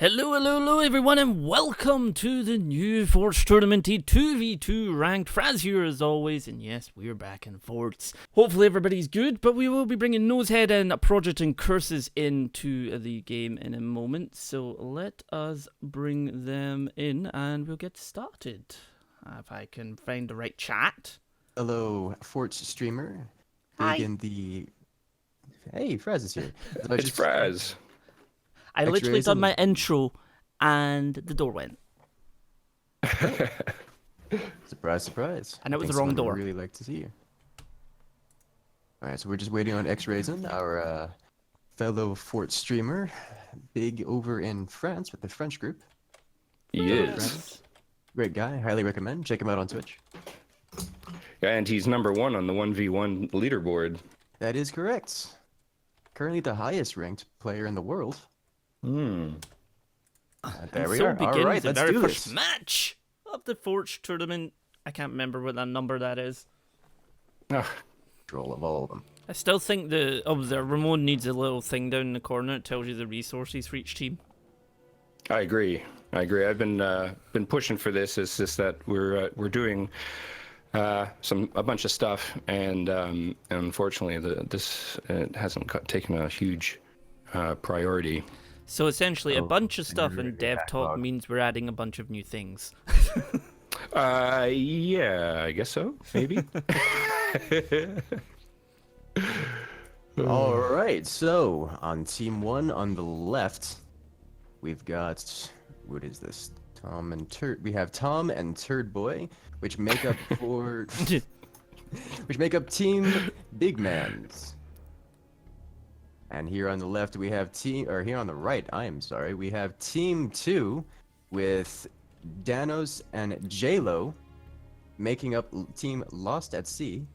Hello everyone, and welcome to the new Forts Tournament 2v2 ranked. Frazzz here as always, and yes, we're back in Forts. Hopefully everybody's good, but we will be bringing Nosehead and Project and Curses into the game in a moment. So let us bring them in and we'll get started. If I can find the right chat. Hello, Forts streamer. Hi. Hey, Frazzz is here. It's Frazzz. I literally done my intro and the door went. Surprise, surprise. And it was the wrong door. I'd really like to see you. Alright, so we're just waiting on X-Raisin, our fellow Fort streamer, big over in France with the French group. He is. Great guy, highly recommend. Check him out on Twitch. Yeah, and he's #1 on the 1v1 leaderboard. That is correct. Currently the highest ranked player in the world. Hmm. There we so are. begins All right, the let's very do first this. match of the Forts Tournament. I can't remember what that number that is. Control of all of them. I still think the Ramon needs a little thing down in the corner. It tells you the resources for each team. I agree. I've been pushing for this. It's just that we're doing a bunch of stuff, and unfortunately this hasn't taken a huge priority. So essentially, a bunch of stuff in Dev Talk backlog. means we're adding a bunch of new things. Yeah, I guess so. Maybe. All right, so on team one on the left, we've got, what is this? Tom and Turd. We have Tom and Turd Boy, which make up Team Big Mans. And here on the left we have here on the right, I am sorry, we have Team 2 with Danos and JLo making up Team Lost at Sea.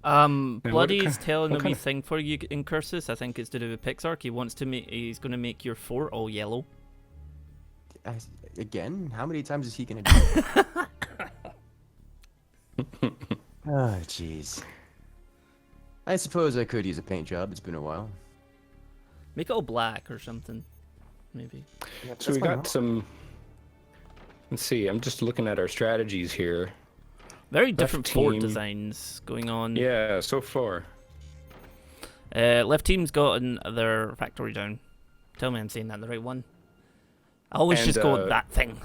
Bloody's telling a what wee kind of- thing for you in Curses. I think it's to do with Pixark. He's going to make your fort all yellow. Again, how many times is he gonna do it? Oh, jeez. I suppose I could use a paint job. It's been a while. Make it all black or something, maybe. Yeah, So we got some. Let's see. I'm just looking at our strategies here. Very different fort team. designs going on. Yeah, so far. Left team's gotten their factory down. Tell me I'm saying that the right one. I always And, just go with that thing.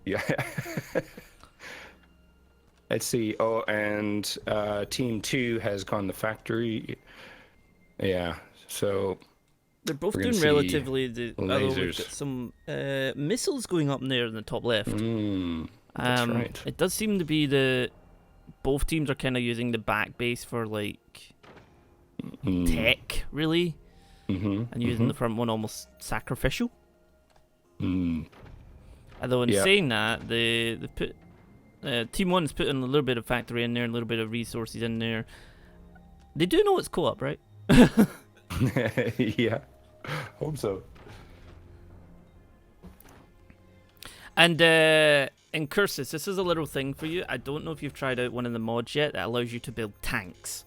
Yeah. Let's see. Oh, and Team 2 has gone the factory. Yeah. So They're both we're gonna doing see relatively. Although we've lasers. got some missiles going up in there in the top left. That's right. It does seem to be both teams are kind of using the back base for like tech, really, and using the front one almost sacrificial. Although in saying that, they put Team 1's putting a little bit of factory in there, a little bit of resources in there. They do know it's co-op, right? Yeah. Hope so. And in Curses, this is a little thing for you. I don't know if you've tried out one of the mods yet that allows you to build tanks.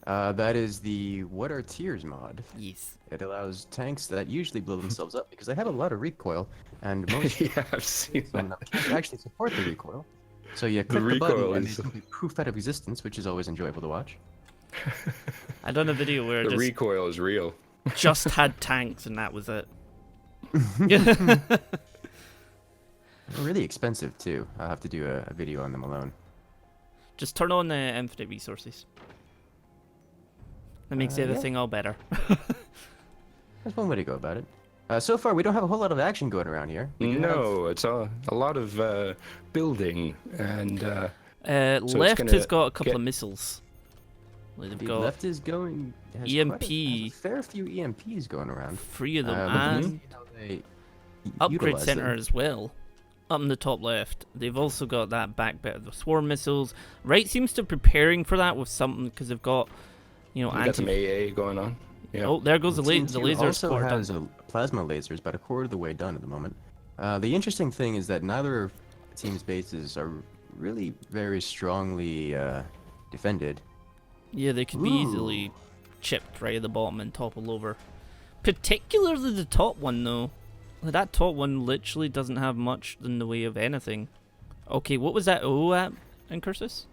That is the What Are Tears mod. Yes. It allows tanks that usually blow themselves up because they have a lot of recoil, and most Yeah, I've seen of them that. can't actually support the recoil. So you click the recoil button and is- they simply poof out of existence, which is always enjoyable to watch. I done a video where The I recoil is real. just had tanks and that was it. They're really expensive too. I'll have to do a video on them alone. Just turn on the infinite resources. That makes Yeah. everything all better. That's one way to go about it. So far, we don't have a whole lot of action going around here. We do have- No, it's a lot of building and it's Left gonna has got a couple get- of missiles. They've The got left is going. Has EMP. has a fair few EMPs going around. 3 of them, But let's and see how they upgrade utilize center them. as well. Up in the top left, they've also got that back bit of the swarm missiles. Right seems to be preparing for that with something because they've got, we got some AA going on. Yeah. Oh, there goes the Team laser 2 also squad. has a plasma lasers, about a quarter of the way done at the moment. The interesting thing is that neither of team's bases are really very strongly defended. Yeah, they could be easily chipped right at the bottom and topple over. Particularly the top one, though. That top one literally doesn't have much in the way of anything. Okay, what was that O at in Cursus?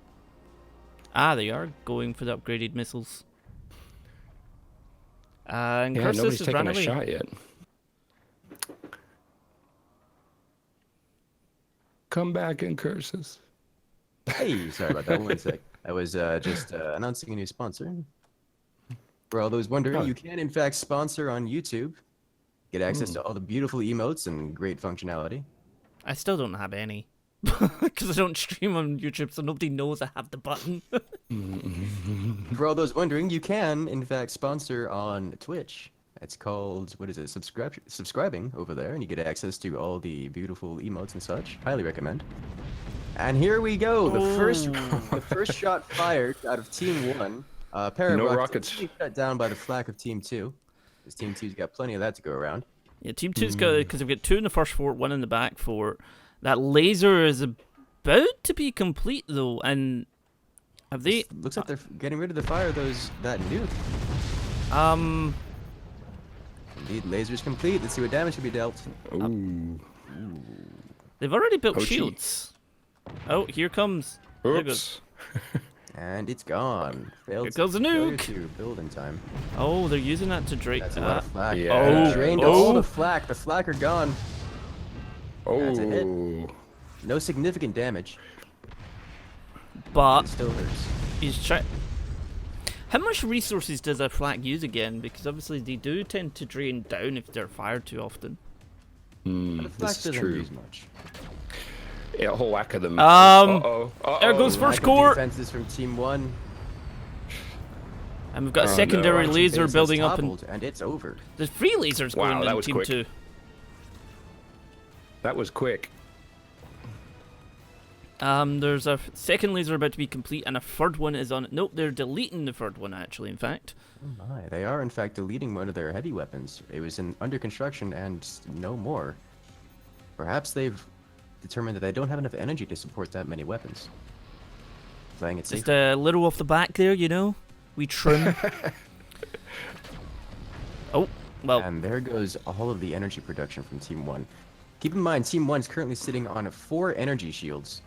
Ah, they are going for the upgraded missiles. And Yeah, Cursus nobody's has taken run a away. shot yet. Come back in Cursus. Hey, sorry about that. One sec. I was just announcing a new sponsor. For all those wondering, you can in fact sponsor on YouTube. Get access to all the beautiful emotes and great functionality. I still don't have any. Because I don't stream on YouTube, so nobody knows I have the button. For all those wondering, you can in fact sponsor on Twitch. It's called, what is it, subscribing over there, and you get access to all the beautiful emotes and such. Highly recommend. And here we go. The first shot fired out of Team 1. No rockets. Shut down by the flak of Team 2. Because Team 2's got plenty of that to go around. Yeah, Team 2's got, because we've got 2 in the first fort, 1 in the back fort. That laser is about to be complete, though, and have they... Looks like they're getting rid of the fire, that nuke. Indeed, laser's complete. Let's see what damage can be dealt. Ooh. They've already built Oh, gee. shields. Oh, here comes... There it Oops. goes. And it's gone. Here goes the nuke. To build in time. Oh, they're using that to Drake. That's a lot of flak. yeah. Drained all the flak. The flak are gone. That's a hit. Oh. No significant damage. But It still hurts. he's trying... How much resources does a flak use again? Because obviously they do tend to drain down if they're fired too often. The flak This is doesn't true. use much. Yeah, a whole whack of them. There goes Lack first of core. defenses from Team 1. And we've got a Oh, secondary no. laser Base is building up, toppled, and it's over. there's 3 lasers Wow, going that in was Team quick. 2. That was quick. There's a second laser about to be complete, and a third one is on it. Nope, they're deleting the third one, actually, in fact. Oh my, they are in fact deleting one of their heavy weapons. It was under construction and no more. Perhaps they've determined that they don't have enough energy to support that many weapons. Playing it safe. Just a little off the back there, you know? We trim. Oh, well, And there goes all of the energy production from Team 1. Keep in mind, Team 1 is currently sitting on 4 energy shields.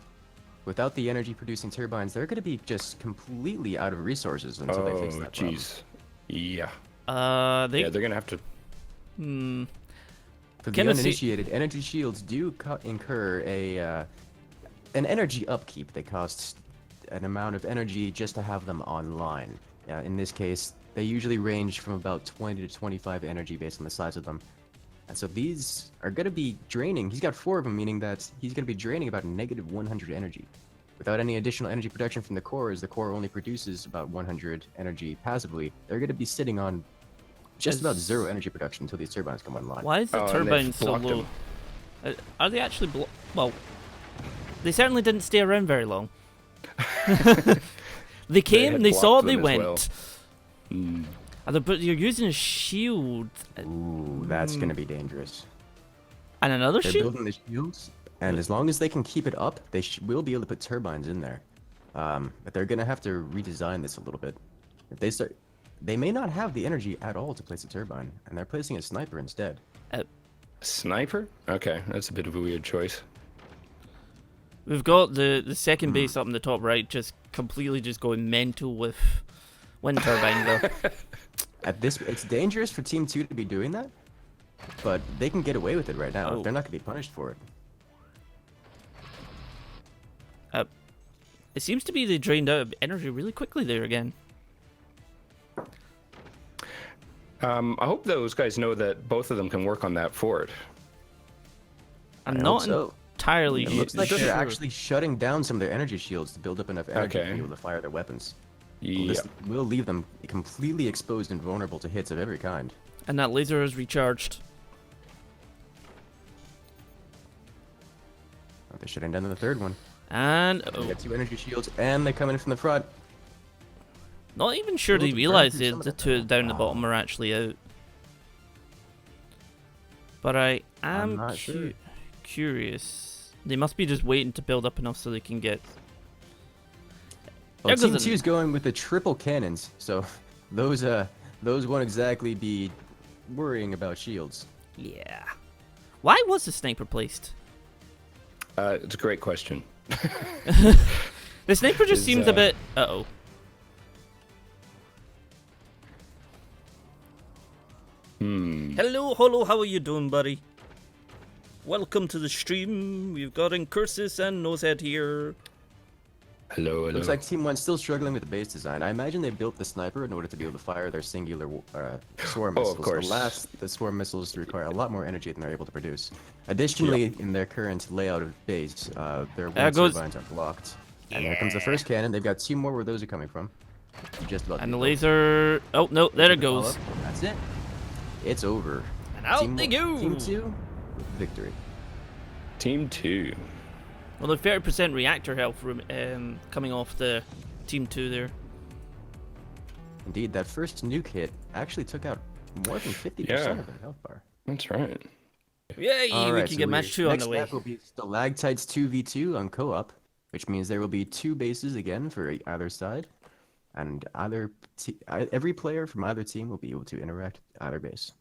Without the energy producing turbines, they're going to be just completely out of resources until they fix Oh, that problem. jeez. Yeah. they... Yeah, they're gonna have to. For the Kinda see- uninitiated, energy shields do incur an energy upkeep that costs an amount of energy just to have them online. In this case, they usually range from about 20 to 25 energy based on the size of them. And so these are going to be draining. He's got 4 of them, meaning that he's going to be draining about negative 100 energy. Without any additional energy production from the core, as the core only produces about 100 energy passively, they're going to be sitting on just about 0 energy production until these turbines come online. Why is the Oh, and turbine they've so blocked low? them. Are they actually well, they certainly didn't stay around very long. They came, had they saw, blocked they them as well. went. But you're using a shield Ooh, that's going to be dangerous. and another They're shield? building the shields, and as long as they can keep it up, they will be able to put turbines in there. But they're gonna have to redesign this a little bit. If they start, they may not have the energy at all to place a turbine, and they're placing a sniper instead. Sniper? Okay, that's a bit of a weird choice. We've got the second base up in the top right, just completely just going mental with wind turbine though. It's dangerous for Team 2 to be doing that, but they can get away with it right now. Oh. They're not gonna be punished for it. It seems to be they drained out of energy really quickly there again. I hope those guys know that both of them can work on that fort. I'm I hope not so. entirely It looks like sure. they're actually shutting down some of their energy shields to build up enough energy to Okay. be able to fire their weapons. Yeah. This will leave them completely exposed and vulnerable to hits of every kind. And that laser is recharged. Oh, they're shutting down the third one. And They got 2 energy shields, and they're coming in from the front. not even sure Well, they the realize burn through some the of two them. down the Wow. bottom are actually out. But I am not sure. curious. They must be just waiting to build up enough so they can get... Well, There Team goes 2 is going with the triple cannons, so those those won't exactly be worrying about shields. Yeah. Why was the sniper placed? It's a great question. The sniper just seems a bit... Uh-oh. Hello, how are you doing, buddy? Welcome to the stream. We've got Incursus and Nosehead here. Hello. Looks like Team 1's still struggling with the base design. I imagine they built the sniper in order to be able to fire their singular swarm missiles. of course. The swarm missiles require a lot more energy than they're able to produce. Additionally, in their current layout of base, their wind turbines are blocked. And here comes the first cannon. They've got two more where those are coming from. Just about. And the laser... Oh, no, there it goes. That's it. It's over. And out they go! Team 2, victory. Team 2. Well, the 30% reactor health coming off the Team 2 there. Indeed, that first nuke hit actually took out more than 50% of their health bar. That's right. Yay, we can get match 2 on the way. Next map will be Stalactites 2v2 on co-op, which means there will be 2 bases again for either side, and every player from either team will be able to interact with either base.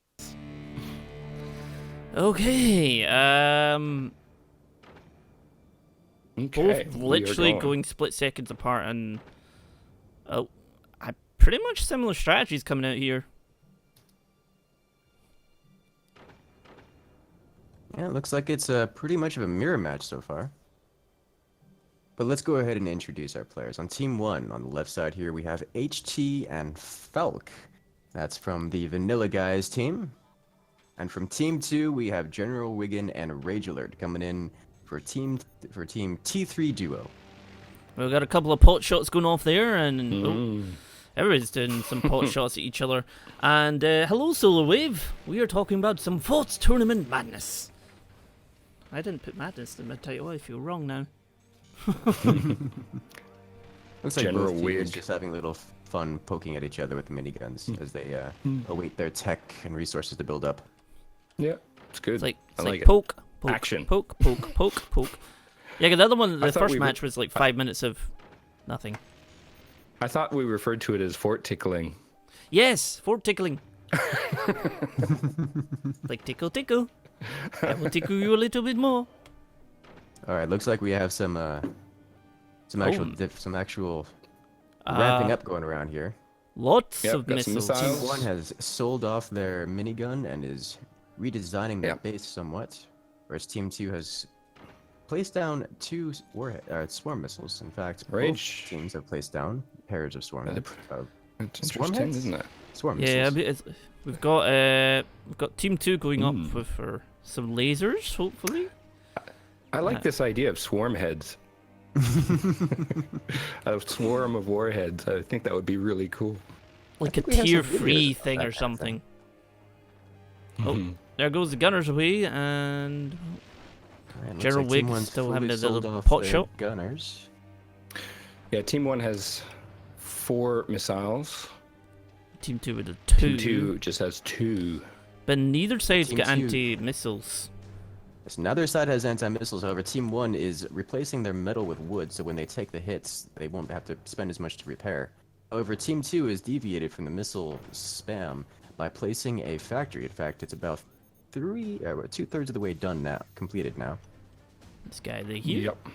Okay, Okay, both literally going split seconds apart, and pretty much similar strategies coming out here. Yeah, it looks like it's pretty much of a mirror match so far. But let's go ahead and introduce our players. On Team 1, on the left side here, we have HT and Falk. That's from the Vanilla Guys team. And from Team 2, we have General Wigan and Rage Alert coming in for team T3 duo. We've got a couple of pot shots going off there, and everybody's doing some pot shots at each other. And hello, Solar Wave. We are talking about some Forts Tournament madness. I didn't put madness in my title. I feel wrong now. Looks like General both teams Wig. just having a little fun poking at each other with the miniguns as they await their tech and resources to build up. Yeah, it's good. It's like, I like it. poke, Action. poke. Yeah, 'cause the other one, the thought first we match was like 5 minutes of nothing. I thought we referred to it as fort tickling. Yes, fort tickling. Like tickle. I will tickle you a little bit more. All right, looks like we have some actual ramping up going around here. Lots Yep, of got some missiles. missiles. Team 1 has sold off their minigun and is redesigning their Yep. base somewhat, whereas Team 2 has placed down 2 swarm missiles. In fact, Rage. both teams have placed down pairs of swarm Yeah, It's Swarm interesting, heads? isn't it? swarm Yeah, missiles. we've got Team 2 going up with some lasers, hopefully. I like this idea of swarm heads. A swarm of warheads. I think that would be really cool. Like a think we have tier some videos 3 of thing that or kind of something. Mhm. Oh, there goes the gunners away, and And looks General like Team Wig's 1's still fully having a sold little off pot their shot. Gunners. Yeah, Team 1 has 4 missiles. Team 2 with a Team 2. 2 just has 2. But neither side's Team got 2. anti-missiles. Yes, neither side has anti-missiles. However, Team 1 is replacing their metal with wood, so when they take the hits, they won't have to spend as much to repair. However, Team 2 is deviated from the missile spam by placing a factory. In fact, it's about 2/3 of the way done now, completed now. This guy right here. Yep.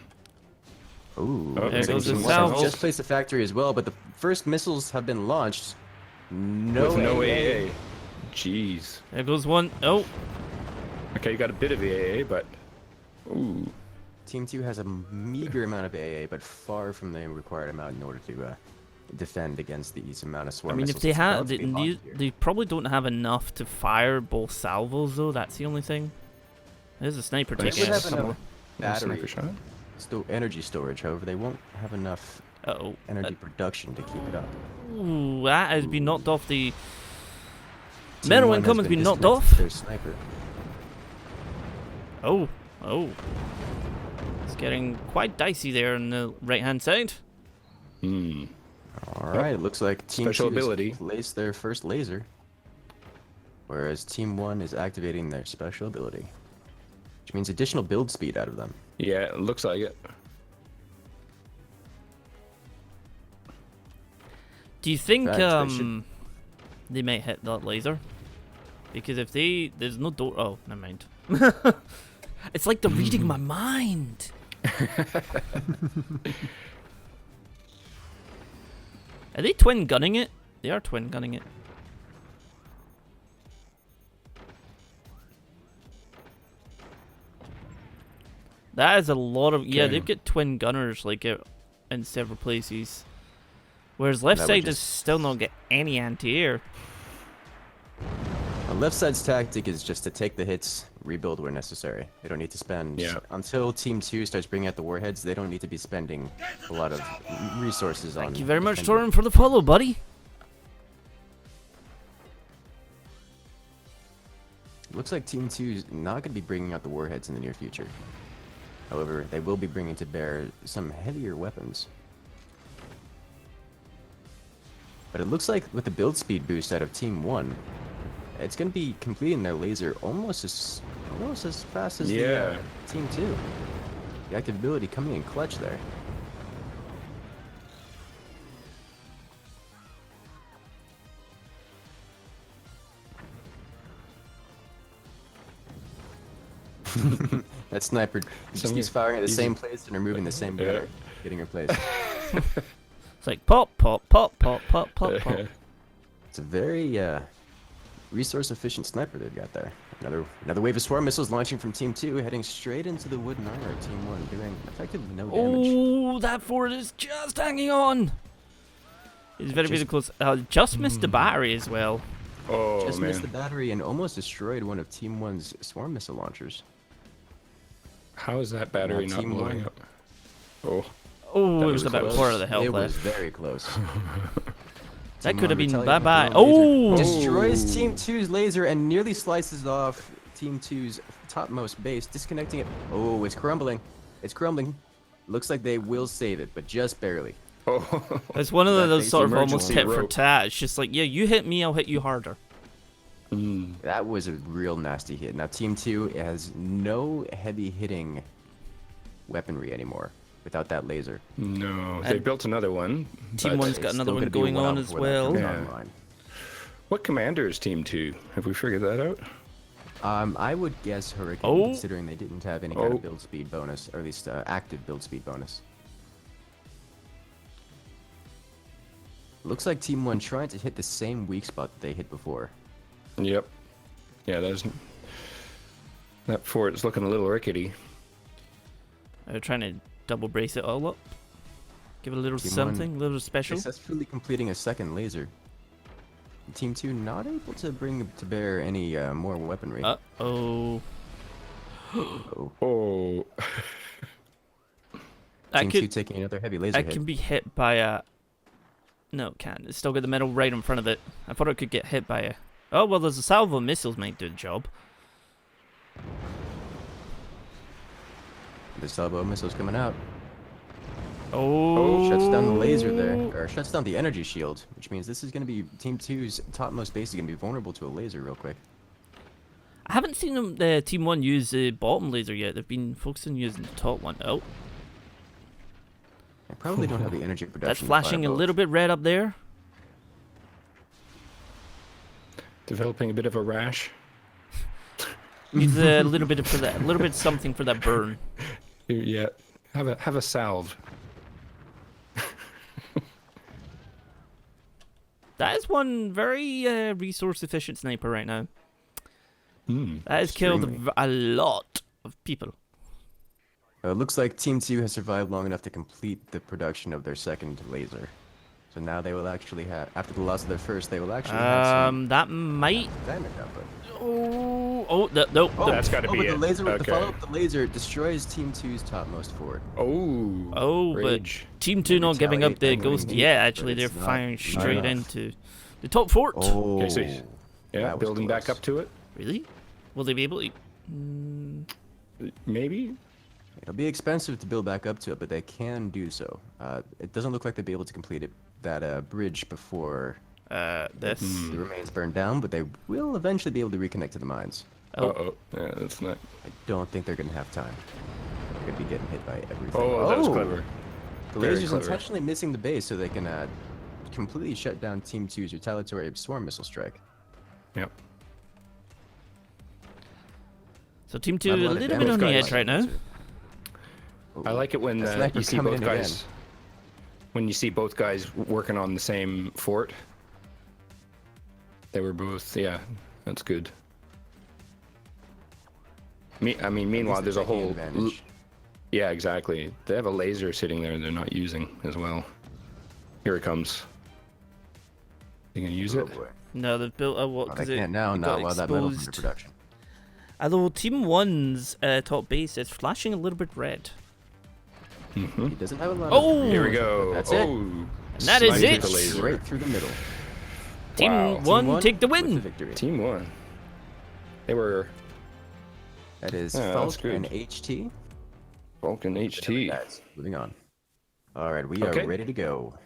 Ooh, Oh, there looks like goes Team the 1 has salvo. just placed a factory as well, but the first missiles have been launched. With no AA. Jeez. There goes one. Oh, Okay, you got a bit of AA, but... Ooh. Team 2 has a meager amount of AA, but far from the required amount in order to defend against these amount of I swarm mean, missiles. if they It's about have, to be launched here. they probably don't have enough to fire both salvos, though. That's the only thing. There's a sniper They taking would it. have enough battery Sniper shot. energy storage. However, they won't have enough Uh-oh. energy production to keep it up. Ooh, that has been knocked off the... Team Metal 1 income has has been knocked disconnected off. Their sniper. Oh. It's getting quite dicey there on the right-hand side. Hmm. All right, it looks like Team Special 2 has ability. placed their first laser, whereas Team 1 is activating their special ability, which means additional build speed out of them. Yeah, it looks like it. Do you think, Facts, they should- they might hit that laser. Because if there's no door. Oh, never mind. It's like they're reading my mind. Are they twin gunning it? They are twin gunning it. That is a lot of yeah. Okay. They've got twin gunners like in several places, whereas left That would side does just- still not get any anti-air. Left side's tactic is just to take the hits, rebuild where necessary. They don't need to spend until Team 2 starts bringing out the warheads. They don't need to be spending a lot of resources on. Thank you very much, defending. Torin, for the follow, buddy. Looks like Team 2 is not going to be bringing out the warheads in the near future. However, they will be bringing to bear some heavier weapons. But it looks like with the build speed boost out of Team 1, it's going to be completing their laser almost as fast as the Team 2. The activability coming in clutch there. That sniper just keeps firing at the same place and removing the same gunner, getting replaced. It's like pop, pop, pop, pop, pop, pop, pop. It's a very resource-efficient sniper they've got there. Another wave of swarm missiles launching from Team 2, heading straight into the wooden armor of Team 1, doing effectively no damage. Oh, that fort is just hanging on. It's very, very close. Just missed the battery as well. Oh, Just man. missed the battery and almost destroyed one of Team 1's swarm missile launchers. How is that battery Now not Team blowing 1. up? Oh. Oh, That it was was about close. quarter of the health It left. was very close. That Team could have 1 been retaliating bye-bye. with their own Oh! laser. Destroys Team 2's laser and nearly slices off Team 2's topmost base, disconnecting it. Oh, it's crumbling. It's crumbling. Looks like they will save it, but just barely. Oh. It's one of That those base sort of almost emergency tit for rope. tat. It's just like, yeah, you hit me, I'll hit you harder. That was a real nasty hit. Now Team 2 has no heavy hitting weaponry anymore without that laser. No, they And built another one. Team but 1's got It's another still one gonna be a going while on as before that well. comes Yeah. online. What commander is Team 2? Have we figured that out? I would guess Hurricane, Oh. considering they didn't have any kind Oh. of build speed bonus, or at least active build speed bonus. Looks like Team 1 trying to hit the same weak spot that they hit before. Yep. Yeah, that fort is looking a little rickety. They're trying to double brace it all up. Give it a little Team something, a little special. Successfully completing a second laser. Team 2 not able to bring to bear any more weaponry. Uh-oh. Oh. Oh. That Team 2 could, taking another heavy laser that hit. can be hit by a... No, it can't. It's still got the metal right in front of it. I thought it could get hit by a... Oh, well, there's a salvo of missiles might do the job. The salvo missile's coming out. Oh. Shuts down the laser there, or shuts down the energy shield, which means this is going to be Team 2's topmost base is going to be vulnerable to a laser real quick. I haven't seen them, Team 1 use the bottom laser yet. They've been focusing on using the top one. Oh, They probably don't have the energy production. that's to flashing fire a both. little bit red up there. Developing a bit of a rash. Needs a little bit for that, a little bit something for that burn. Yeah. Have a salve. That is one very resource efficient sniper right now. That has killed Extremely. a lot of people. It looks like Team 2 has survived long enough to complete the production of their second laser. So now they will actually have, after the loss of their first, they will actually have some That might. damage output. No. That's got to be but it. the laser, the Okay. follow-up, the laser destroys Team 2's topmost fort. Oh. Oh, Rage. but Team 2 not giving up the Retaliate, ghost angry, yet. but Actually, they're it's not firing straight enough. into the top fort. Oh, Okay, so yeah, that was building back close. up to it. Really? Will they be able to? Maybe. It'll be expensive to build back up to it, but they can do so. It doesn't look like they'll be able to complete it, that bridge before This. the remains burn down, but they will eventually be able to reconnect to the mines. Oh. Uh-oh. Yeah, that's not. I don't think they're going to have time. They're going to be getting hit by everything. Oh, that was clever. The Very laser's clever. intentionally missing the base so they can completely shut down Team 2's retaliatory swarm missile strike. Yep. So Team 2 Not a lot of little bit damage on the guys. edge right now. I like it when That sniper's you see coming both in guys. again. When you see both guys working on the same fort. They were both, yeah, that's good. I mean, meanwhile, there's a taking whole. advantage. Yeah, exactly. They have a laser sitting there they're not using as well. Here it comes. You gonna use Oh it? boy. No, they've built a what? Well, Because they can't now, it not got while that metal's under exposed. production. Although Team 1's top base is flashing a little bit red. He doesn't have a lot Oh! of... Here we go. That's it. Oh, that is sniped it. with the laser. Right through the middle. Team Wow. 1 Team take the with win. victory. Team 1. They were That is Yeah, that's Falk and good. HT. Vulcan HT. Guys, moving on. All right, we Okay. are ready to go.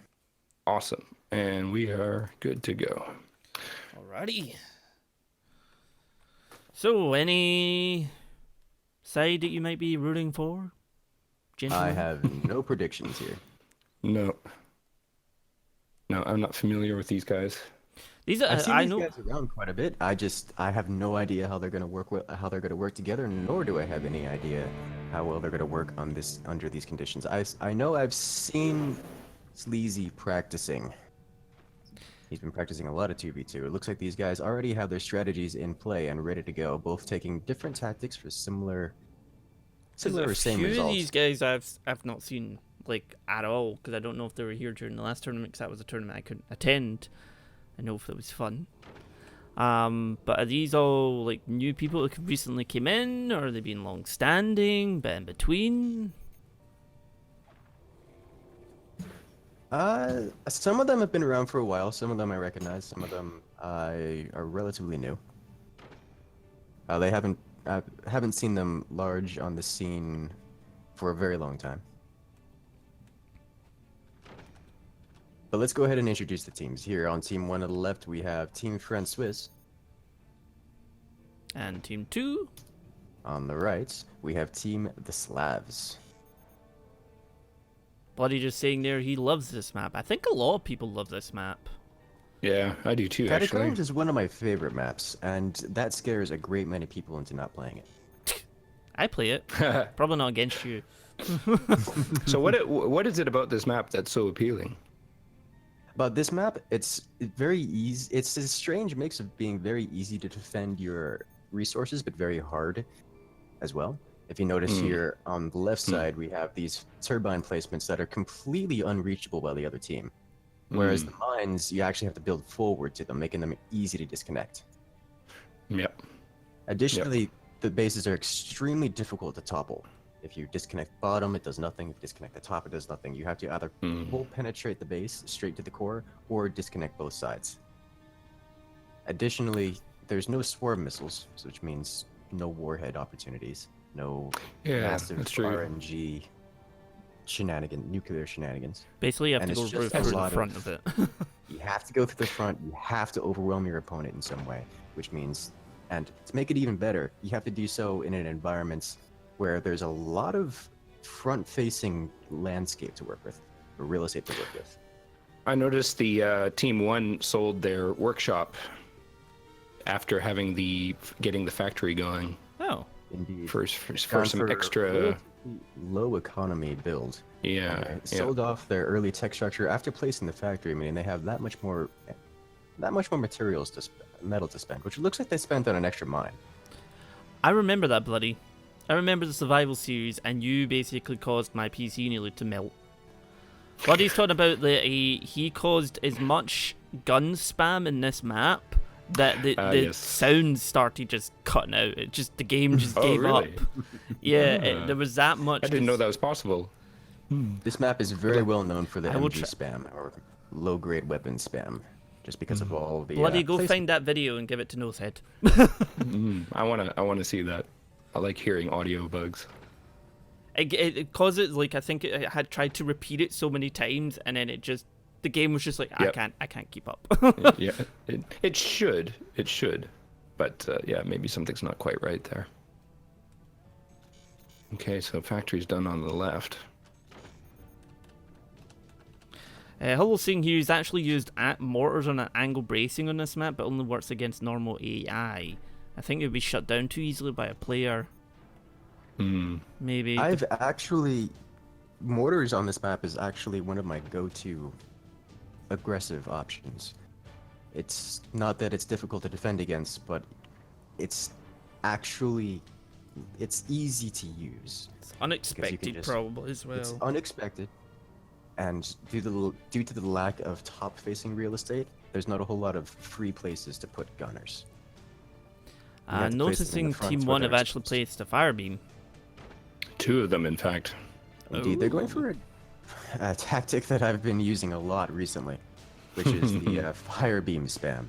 Awesome. And we are good to go. Alrighty. So, any side that you might be rooting for? I Gentlemen? have no predictions here. No. No, I'm not familiar with these guys. These are, I've seen I these know. guys around quite a bit. I have no idea how they're gonna work how they're gonna work together, nor do I have any idea how well they're gonna work on this under these conditions. I know I've seen Sleazy practicing. He's been practicing a lot of 2v2. It looks like these guys already have their strategies in play and ready to go, both taking different tactics for similar or A same few of results. these guys I've not seen like at all because I don't know if they were here during the last tournament because that was a tournament I couldn't attend. I know if it was fun. But are these all like new people that recently came in, or are they been long standing, but in between? Some of them have been around for a while. Some of them I recognize. Some of them are relatively new. I haven't seen them large on the scene for a very long time. But let's go ahead and introduce the teams. Here on Team 1 on the left, we have Team Frazzz. And Team 2, On the right, we have Team the Slavs. Bloody just saying there he loves this map. I think a lot of people love this map. Yeah, I do too, actually. Catacombs is one of my favorite maps, and that scares a great many people into not playing it. I play it. Probably not against you. So what is it about this map that's so appealing? But this map, it's very easy. It's a strange mix of being very easy to defend your resources, but very hard as well. If you notice here on the left side, we have these turbine placements that are completely unreachable by the other team. Whereas the mines, you actually have to build forward to them, making them easy to disconnect. Yep. Additionally, the bases are extremely difficult to topple. If you disconnect the bottom, it does nothing. If you disconnect the top, it does nothing. You have to either full penetrate the base straight to the core, or disconnect both sides. Additionally, there's no swarm missiles, which means no warhead opportunities, no Yeah, massive that's true. RNG nuclear shenanigans. Basically, you have And to it's go just through a the lot front of it. You have to go through the front. You have to overwhelm your opponent in some way, which means, and to make it even better, you have to do so in an environment where there's a lot of front-facing landscape to work with, or real estate to work with. I noticed the Team 1 sold their workshop after getting the factory going Oh. Indeed. for Gone some for extra. relatively low economy build. Yeah, yeah. Sold off their early tech structure after placing the factory, meaning they have that much more materials metal to spend, which it looks like they spent on an extra mine. I remember that, Bloody. I remember the survival series, and you basically caused my PC nearly to melt. Bloody's talking about he caused as much gun spam in this map that the Yes. sounds started just cutting out. The game just Oh, gave really? up. Yeah, there was that much. I didn't know that was possible. This map is very well known for the I will MG spam, or low-grade weapon spam, just because of all the... Bloody, go placement. find that video and give it to Nosehead. I wanna see that. I like hearing audio bugs. It causes, like, I think it had tried to repeat it so many times, and then the game was just like, Yep. I can't keep up. Yeah, it should, but yeah, maybe something's not quite right there. Okay, so factory's done on the left. Hello, seeing here he's actually used mortars on an angle bracing on this map, but only works against normal AI. I think it would be shut down too easily by a player. Maybe. I've actually... Mortars on this map is actually one of my go-to aggressive options. It's not that it's difficult to defend against, but it's actually... It's easy to use. It's unexpected, probably, as well. It's unexpected, and due to the lack of top-facing real estate, there's not a whole lot of free places to put gunners. Noticing Team 1 have actually placed a fire beam. 2 of them, in fact. Indeed, they're going for a tactic that I've been using a lot recently, which is the fire beam spam.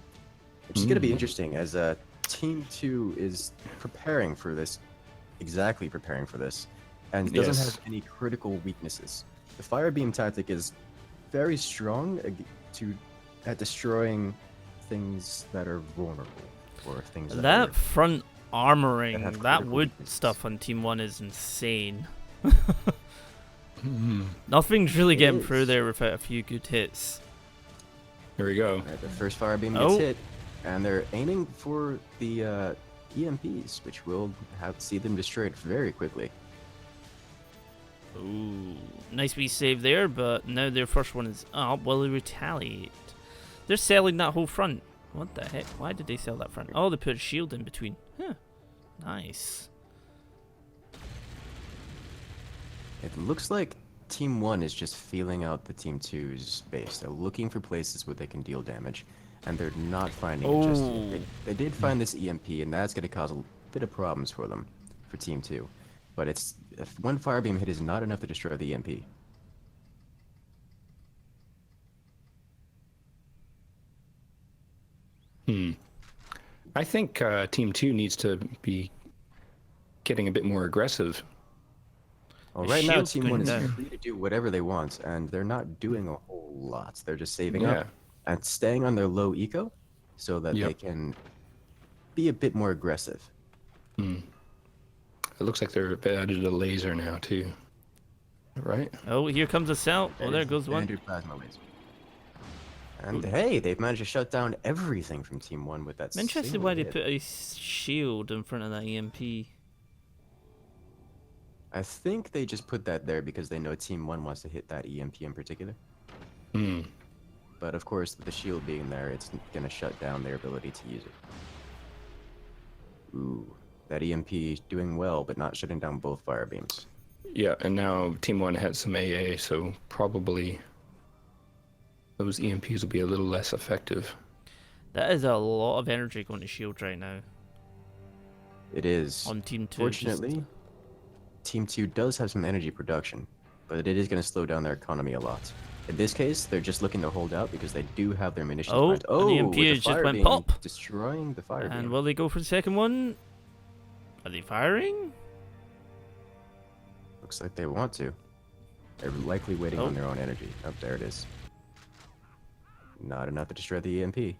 Which is going to be interesting, as Team 2 is preparing for this, exactly preparing for this, and doesn't have any critical weaknesses. The fire beam tactic is very strong at destroying things that are vulnerable, or things that front armoring, that wood stuff on Team 1 is insane. Nothing's really getting through there without a few good hits. Here we go. The first fire beam gets hit, and they're aiming for the EMPs, which will see them destroyed very quickly. Ooh, nice wee save there, but now their first one is up. Will they retaliate? They're selling that whole front. What the heck? Why did they sell that front? Oh, they put a shield in between. Huh. Nice. It looks like Team 1 is just feeling out the Team 2's base. They're looking for places where they can deal damage, and they're not finding it just yet. They did find this EMP, and that's going to cause a bit of problems for them, for Team 2. But if one fire beam hit is not enough to destroy the EMP. I think Team 2 needs to be getting a bit more aggressive. Well, right now, Team 1 is free to do whatever they want, and they're not doing a whole lot. They're just saving up and staying on their low eco so that they can be a bit more aggressive. It looks like they've added a laser now, too. Right? Oh, here comes a cell. Oh, there goes one. Standard plasma laser. And hey, they've managed to shut down everything from Team 1 with that. I'm interested why they put a shield in front of that EMP. I think they just put that there because they know Team 1 wants to hit that EMP in particular. But of course, with the shield being there, it's going to shut down their ability to use it. Ooh, that EMP doing well, but not shutting down both fire beams. Yeah, and now Team 1 has some AA, so probably those EMPs will be a little less effective. That is a lot of energy going to shield right now. It is. On Team 2. Fortunately, Team 2 does have some energy production, but it is going to slow down their economy a lot. In this case, they're just looking to hold out because they do have their munitions planned. Oh, the EMP just went pop! Destroying the fire beam. And will they go for the second one? Are they firing? Looks like they want to. They're likely waiting on their own energy. Oh, there it is. Not enough to destroy the EMP.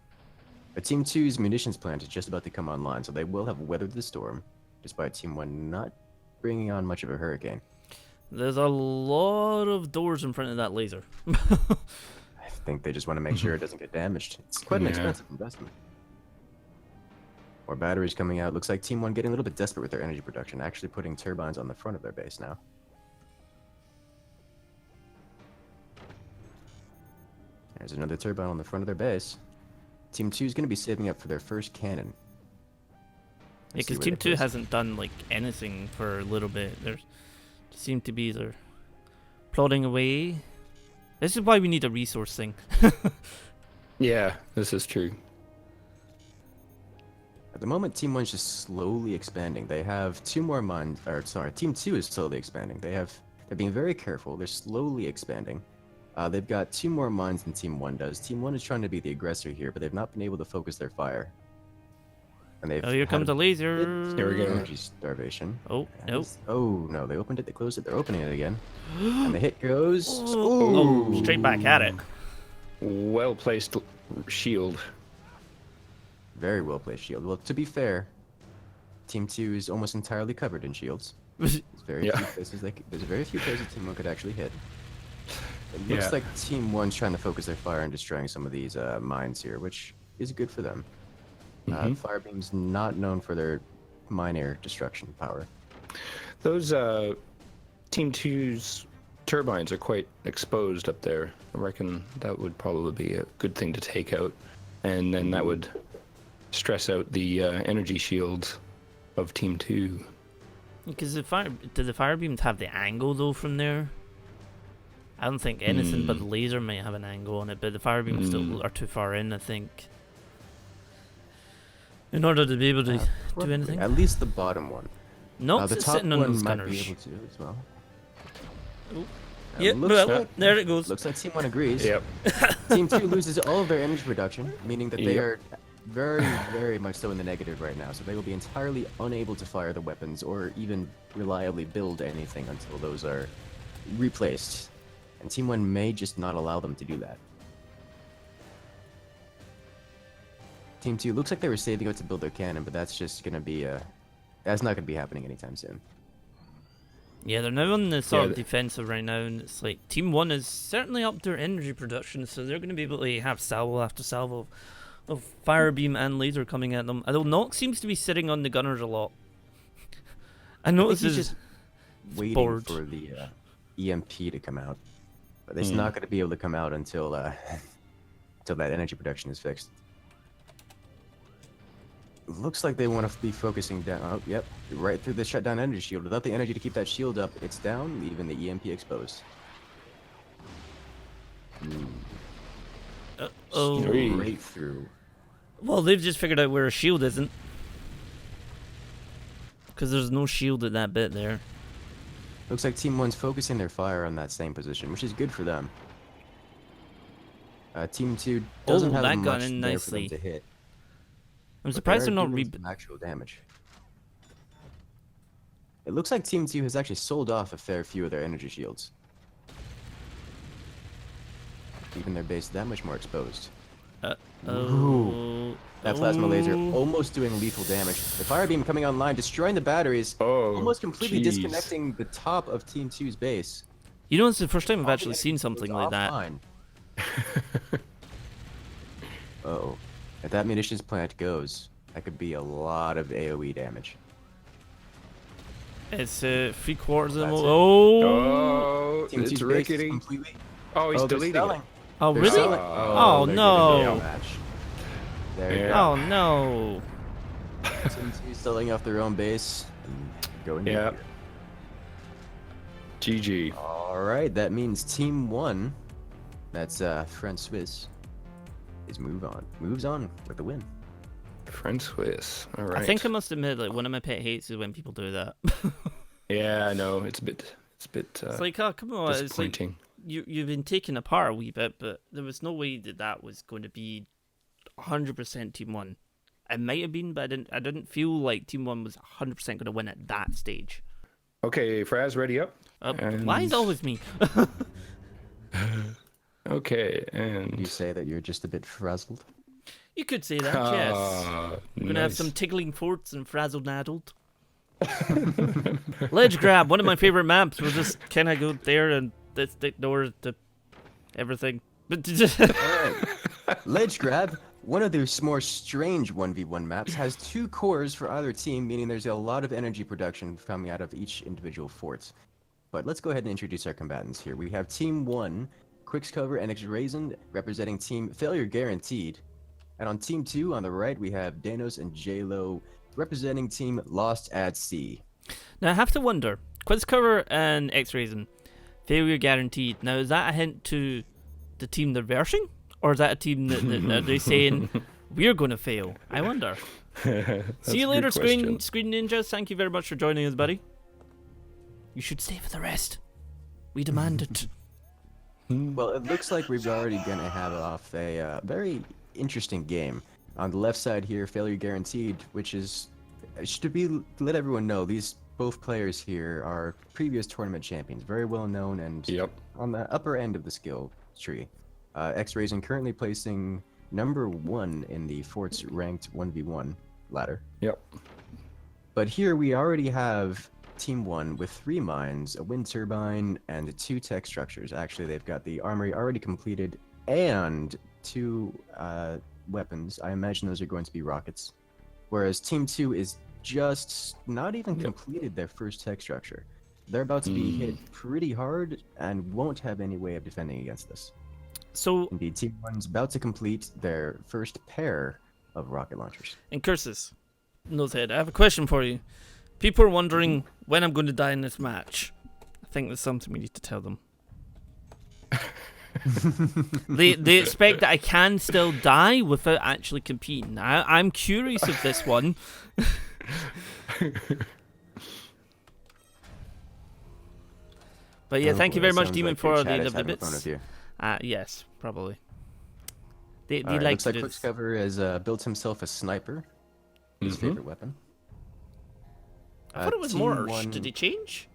But Team 2's munitions plant is just about to come online, so they will have weathered the storm, despite Team 1 not bringing on much of a hurricane. There's a lot of doors in front of that laser. I think they just want to make sure it doesn't get damaged. It's quite an expensive investment. More batteries coming out. Looks like Team 1 getting a little bit desperate with their energy production, actually putting turbines on the front of their base now. There's another turbine on the front of their base. Team 2 is going to be saving up for their first cannon. Yeah, because Team 2 hasn't done like anything for a little bit. They seem to be either plodding away. This is why we need a resource thing. Yeah, this is true. At the moment, Team 1 is just slowly expanding. They have 2 more mines, or sorry, Team 2 is slowly expanding. They're being very careful. They're slowly expanding. They've got 2 more mines than Team 1 does. Team 1 is trying to be the aggressor here, but they've not been able to focus their fire. And they've here comes a laser. Here we go. Energy starvation. Oh, nope. Oh, no, they opened it, they closed it, they're opening it again. And the hit goes... Oh, straight back at it. Well-placed shield. Very well-placed shield. Well, to be fair, Team 2 is almost entirely covered in shields. There's very few places there's very few places Team 1 could actually hit. It looks Yeah. like Team 1's trying to focus their fire on destroying some of these mines here, which is good for them. Firebeam's not known for their mine air destruction power. Those Team 2's turbines are quite exposed up there. I reckon that would probably be a good thing to take out, and then that would stress out the energy shields of Team 2. Because do the fire beams have the angle though from there? I don't think anything but the laser might have an angle on it, but the fire beams still are too far in, I think, in order to be able to do anything. At least the bottom one. No, The it's top sitting on one those might gunners. be able to as well. Oh. Uh, Yep, looks well, like- there it goes. Looks like Team 1 agrees. Yep. Team 2 loses all of their energy production, meaning that they Yep. are very, very much so in the negative right now. So they will be entirely unable to fire the weapons or even reliably build anything until those are replaced. And Team 1 may just not allow them to do that. Team 2 looks like they were saving it to build their cannon, but that's just going to be that's not going to be happening anytime soon. Yeah, they're now on the sort of the- defensive right now, and it's like Team 1 is certainly up their energy production, so they're going to be able to have salvo after salvo of fire beam and laser coming at them. Although Nox seems to be sitting on the gunners a lot. I I think noticed he's his just waiting bored. for the EMP to come out. But it's not going to be able to come out until until that energy production is fixed. Looks like they want to be focusing down. Oh, yep, right through the shutdown energy shield. Without the energy to keep that shield up, it's down, leaving the EMP exposed. oh, Three. Right through. well, they've just figured out where a shield isn't, because there's no shield at that bit there. Looks like Team 1's focusing their fire on that same position, which is good for them. Team 2 doesn't have that much got in there for them nicely. to hit. I'm but surprised they're are not doing some actual damage. It looks like Team 2 has actually sold off a fair few of their energy shields, leaving their base that much more exposed. Oh, That plasma laser almost doing lethal damage. The fire beam coming online, destroying the batteries, Oh, almost completely jeez. disconnecting the top of Team 2's base. You know, it's the first time I've All actually the seen energy something goes like that. offline. Uh-oh. If that munitions plant goes, that could be a lot of AoE damage. It's 3/4 of them. That's it. Oh, Oh, Team it's 2's base is rickety. completely... Oh, he's they're deleting selling. it. oh, They're really? selling. Oh, they're no. gonna go. Match. There you Yeah. go. Oh no. Team 2 selling off their own base and going to Yeah. here. GG. All right, that means Team 1, that's Frazzz, moves on with the win. Friend Swiss. All right. I think I must admit, like, one of my pet hates is when people do that. Yeah, I know. It's a bit. It's like, oh, come on. It's like disappointing. you've been taken apart a wee bit, but there was no way that was going to be 100% Team 1. It might have been, but I didn't feel like Team 1 was 100% going to win at that stage. Okay, Frazzz, ready up? Why is it always me? Okay, You and say that you're just a bit frazzled? You could say that, yes. We're going to have nice. some tickling forts and frazzled addled. Ledge grab, one of my favorite maps. We'll just kind of go there and let's ignore the everything. Alright. Ledge grab, one of the more strange 1v1 maps, has 2 cores for either team, meaning there's a lot of energy production coming out of each individual fort. But let's go ahead and introduce our combatants here. We have Team 1, Quickscover and X-Raisin, representing Team Failure Guaranteed. And on Team 2, on the right, we have Danos and J-Lo, representing Team Lost at Sea. Now I have to wonder, Quizcover and X-Raisin, failure guaranteed. Now is that a hint to the team they're versing? Or is that a team that are they saying, we're going to fail? I wonder. That's See you a good later, question. Screen Ninjas. Thank you very much for joining us, buddy. You should stay for the rest. We demand it. Well, it looks like we're already going to have off a very interesting game. On the left side here, Failure Guaranteed, which is, to let everyone know, these both players here are previous tournament champions, very well known and Yep. on the upper end of the skill tree. X-Raisin currently placing number 1 in the Forts ranked 1v1 ladder. Yep. But here we already have Team 1 with 3 mines, a wind turbine, and 2 tech structures. Actually, they've got the armory already completed and 2 weapons. I imagine those are going to be rockets. Whereas Team 2 is just not even completed their first tech structure. They're about to be hit pretty hard and won't have any way of defending against this. So, Indeed, Team 1's about to complete their first pair of rocket launchers. and curses, Nosehead, I have a question for you. People are wondering when I'm going to die in this match. I think there's something we need to tell them. they expect that I can still die without actually competing. I'm curious of this one. But yeah, thank you very much, Demon, for the lovely bits. Yes, probably. They like looks to like do this. Quickscover has built himself a sniper, his favorite weapon. I thought it was Team mortars. 1 Did he change?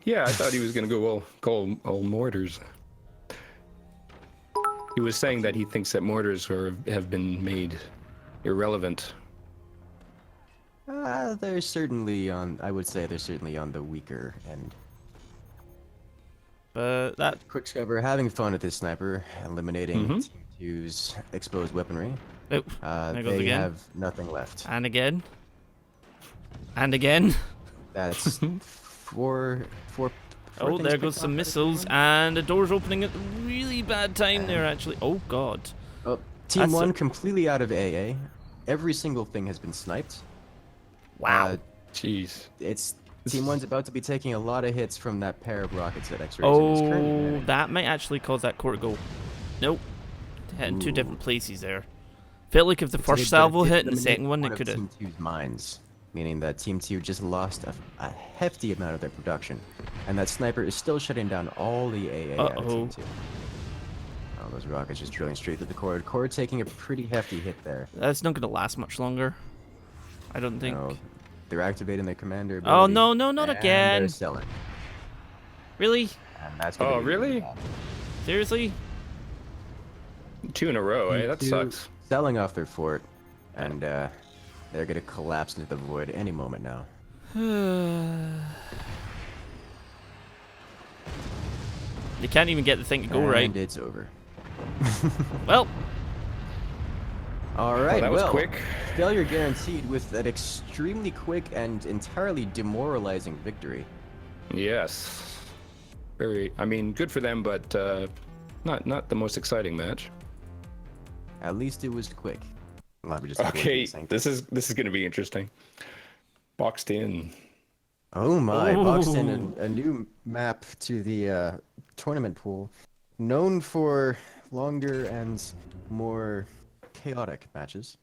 Yeah, I thought he was going to go all mortars. He was saying that he thinks that mortars have been made irrelevant. They're certainly on. I would say they're certainly on the weaker end. But that Quickscover having fun with his sniper, eliminating Team 2's exposed weaponry. there goes They again. have nothing left. And again. And again. That's four. Oh, things there picked goes off some by missiles, Team 1. and the door's opening at a really bad time there, actually. Oh, God. Oh, Team That's 1 completely out of AA. Every single thing has been sniped. Wow. Jeez. It's Team 1's about to be taking a lot of hits from that pair of rockets that X-Rays is currently Oh, hitting. that might actually cause that core to go. Nope. Hitting two different places there. Felt like if the first salvo hit and the second one, it could have. Team 2's mines, meaning that Team 2 just lost a hefty amount of their production, and that sniper is still shutting down all the AA out of Team 2. Oh, those rockets just drilling straight through the core. Core taking a pretty hefty hit there. That's not going to last much longer. I don't think. No, they're activating their commander Oh, ability, no, not and again. They're selling. Really? And that's gonna Oh, be really? bad. Seriously? 2 in a row, eh? Team That 2 sucks. Selling off their fort, and they're gonna collapse into the void any moment now. You can't even get the thing to go and right. it's over. Well, All right, that was quick. Failure guaranteed with an extremely quick and entirely demoralizing victory. Yes. I mean, good for them, but not the most exciting match. At least it was quick. Well, we just Okay, this is going to be interesting. Boxed in. Oh my! Boxed in Ooh. a new map to the tournament pool, known for longer and more chaotic matches.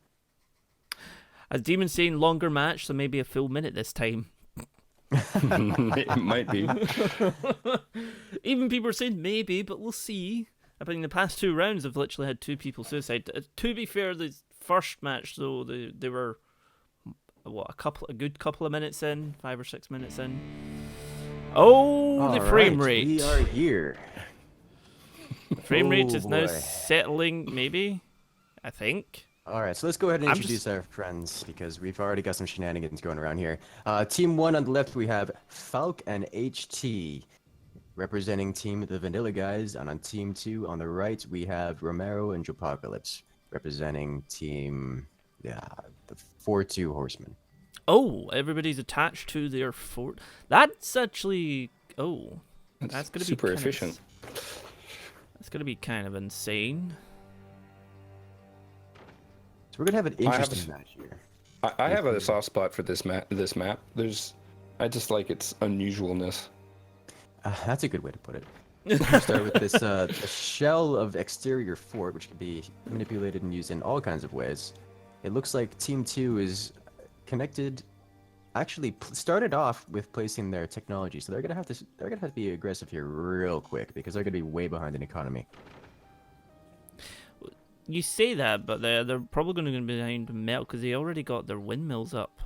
as Demon's saying, longer match, so maybe a full minute this time. It might be. Even people are saying maybe, but we'll see. I mean, the past 2 rounds have literally had 2 people suicide. To be fair, the first match though, they were a good couple of minutes in, 5 or 6 minutes in. Oh, the frame rate. We are here. The frame rate is now boy. settling, maybe. I think. All right, so let's go ahead and I'm introduce our friends because we've already got some shenanigans going around here. Team 1 on the left, we have Falk and HT representing Team the Vanilla Guys, and on Team 2 on the right, we have Romero and Jopocalypse representing Team the 4-2 Horsemen. Oh, everybody's attached to their fort. That's actually that's gonna super be efficient. That's gonna be kind of insane. So we're gonna have an I have interesting match here. I have a soft spot for this map. I just like its unusualness. That's a good way to put it. We'll start with this a shell of exterior fort, which can be manipulated and used in all kinds of ways. It looks like Team 2 is connected. Actually, started off with placing their technology, so they're gonna have to be aggressive here real quick because they're gonna be way behind in economy. You say that, but they're probably going to be behind melt because they already got their windmills up,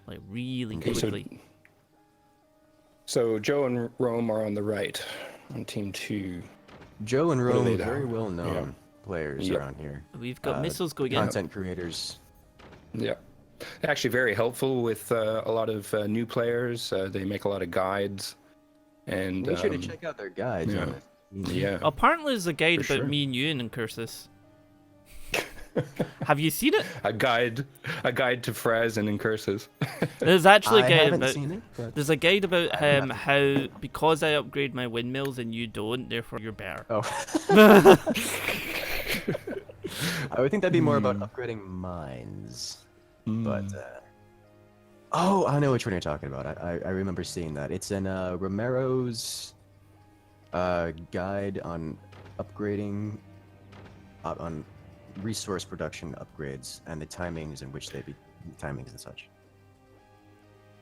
like really Okay, so- quickly. So Joe and Rome are on the right, on Team 2. Joe and are Rome, they very now? well known Yeah. players Yep. around here. We've got missiles going in. Content creators. Yeah. Actually, very helpful with a lot of new players. They make a lot of guides, and Make sure to check out their guides yeah. on it. Yeah, Apparently, there's a guide For about sure. me and you in Incursus. Have you seen it? a guide to Frazzz and Incursus. There's actually a I guide haven't about. seen it, but There's a guide about I haven't. how because I upgrade my windmills and you don't, therefore you're better. oh, I would think that'd be more about upgrading mines. But oh, I know which one you're talking about. I remember seeing that. It's in Romero's guide on upgrading on resource production upgrades and the timings in which they be timings and such.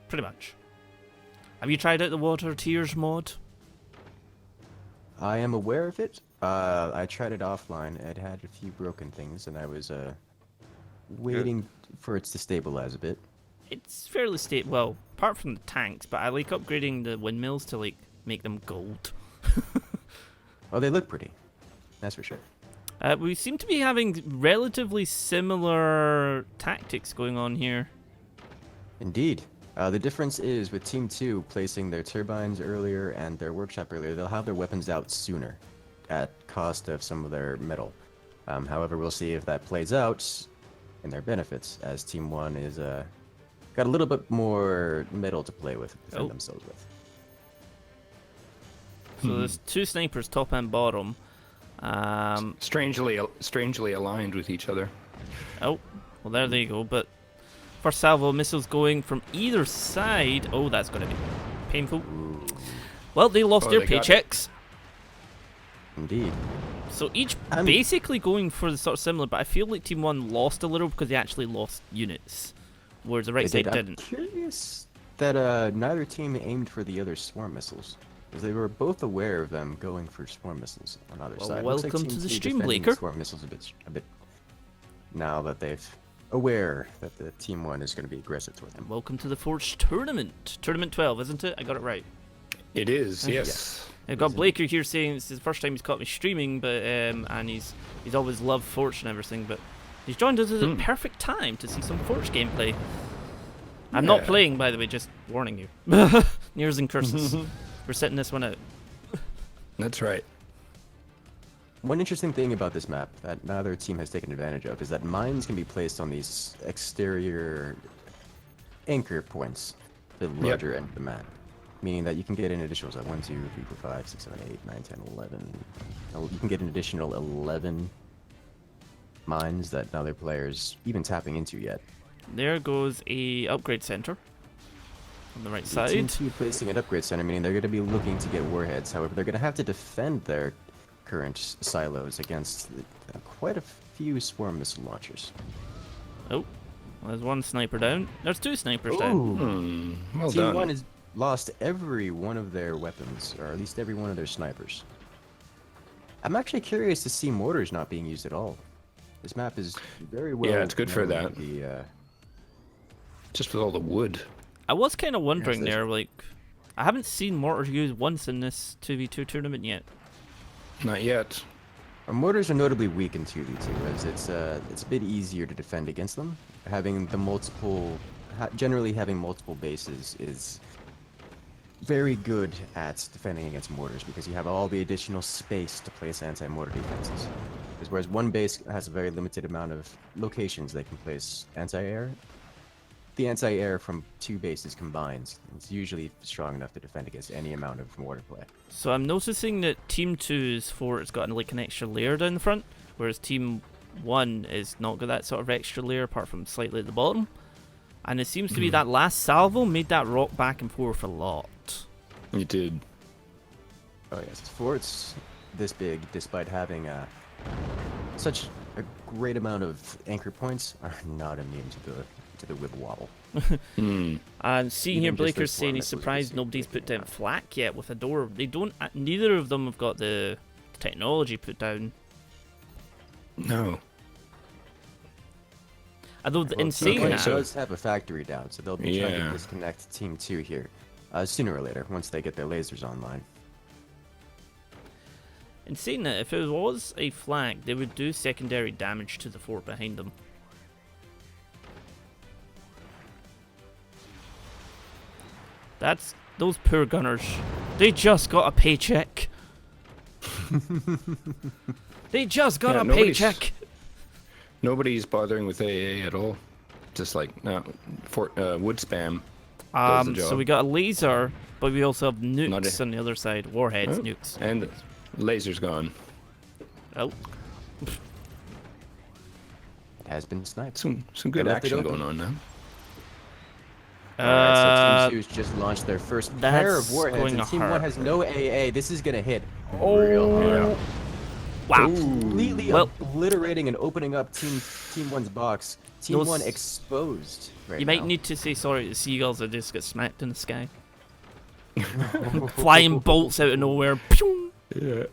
Pretty much. Have you tried out the water tiers mod? I am aware of it. I tried it offline. It had a few broken things, and I was waiting for it to stabilize a bit. It's fairly stable. Well, apart from the tanks, but I like upgrading the windmills to like make them gold. Oh, they look pretty. That's for sure. We seem to be having relatively similar tactics going on here. Indeed. The difference is with Team 2 placing their turbines earlier and their workshop earlier, they'll have their weapons out sooner at cost of some of their metal. However, we'll see if that plays out in their benefits, as Team 1 is got a little bit more metal to play with, defend themselves with. So there's two snipers, top and bottom. Strangely aligned with each other. Oh, well there they go. But first salvo of missiles going from either side. Oh, that's going to be painful. Well, they lost their They got paychecks. Indeed. So each basically going for the sort of similar, but I feel like Team 1 lost a little because they actually lost units, whereas the right They side did. didn't. I'm curious that neither team aimed for the other swarm missiles, because they were both aware of them going for swarm missiles on either Well, side. Looks like welcome Team to the 2 stream, defending Blaker. Swarm missiles a bit now that they've aware that the Team 1 is going to be aggressive toward them. Welcome to the Forts Tournament. Tournament 12, isn't it? I got it right. It is, yes. Yes. I've got Blaker here saying it's the first time he's caught me streaming, but and he's always loved Forts and everything, but he's joined us at the perfect time to see some Forts gameplay. I'm not Yeah. playing, by the way, just warning you. Nears and curses. We're setting this one out. That's right. One interesting thing about this map that neither team has taken advantage of is that mines can be placed on these exterior anchor points, the larger end of the map. Meaning that you can get an additional 1, 2, 3, 4, 5, 6, 7, 8, 9, 10, 11. You can get an additional 11 mines that neither player's even tapping into yet. There goes a upgrade center on the right side. Team 2 placing an upgrade center, meaning they're going to be looking to get warheads. However, they're going to have to defend their current silos against quite a few swarm missile launchers. Oh, well, there's one sniper down. There's two snipers down. Well Team done. 1 has lost every one of their weapons, or at least every one of their snipers. I'm actually curious to see mortars not being used at all. This map is very well. Yeah, it's good for known that. The, Just with all the wood. I was kind of wondering Yes, there, like, I haven't seen mortars used once in this 2v2 tournament yet. Not yet. our mortars are notably weak in 2v2, as it's a bit easier to defend against them. Having the multiple, generally having multiple bases is very good at defending against mortars because you have all the additional space to place anti-mortar defenses. Because whereas one base has a very limited amount of locations they can place anti-air, the anti-air from two bases combined is usually strong enough to defend against any amount of mortar play. So I'm noticing that Team 2's fort's got like an extra layer down the front, whereas Team 1 is not got that sort of extra layer apart from slightly at the bottom. And it seems to be that last salvo made that rock back and forth a lot. You did. Oh yes, forts this big, despite having such a great amount of anchor points, are not immune to the whip wobble. I'm seeing Even here just Blaker's those saying he's missiles we surprised see nobody's put taking down out. flak yet with a door. They don't. Neither of them have got the technology put down. No. Although Well, in saying Team 1 that, does have a factory down, so they'll be trying Yeah. to disconnect Team 2 here sooner or later once they get their lasers online. if it was a flag, they would do secondary damage to the fort behind them. That's those poor gunners. They just got a paycheck. They just got a paycheck. Nobody's bothering with AA at all. Just like wood spam. Does the job. So we got a laser, but we also have nukes on the other side. Warheads, nukes. And laser's gone. Oh. It has been sniped. Some good Left it action open. going on now. Alright, so Team 2's just launched their first pair of that's warheads, going and Team 1 hard. has no AA. This is gonna hit Oh. real hard. Wow. Completely Well- obliterating and opening up Team 1's box. Team Those- 1 exposed right You now. might need to say sorry to the seagulls that just get smacked in the sky. Flying bolts out of nowhere. Pew! Yeah.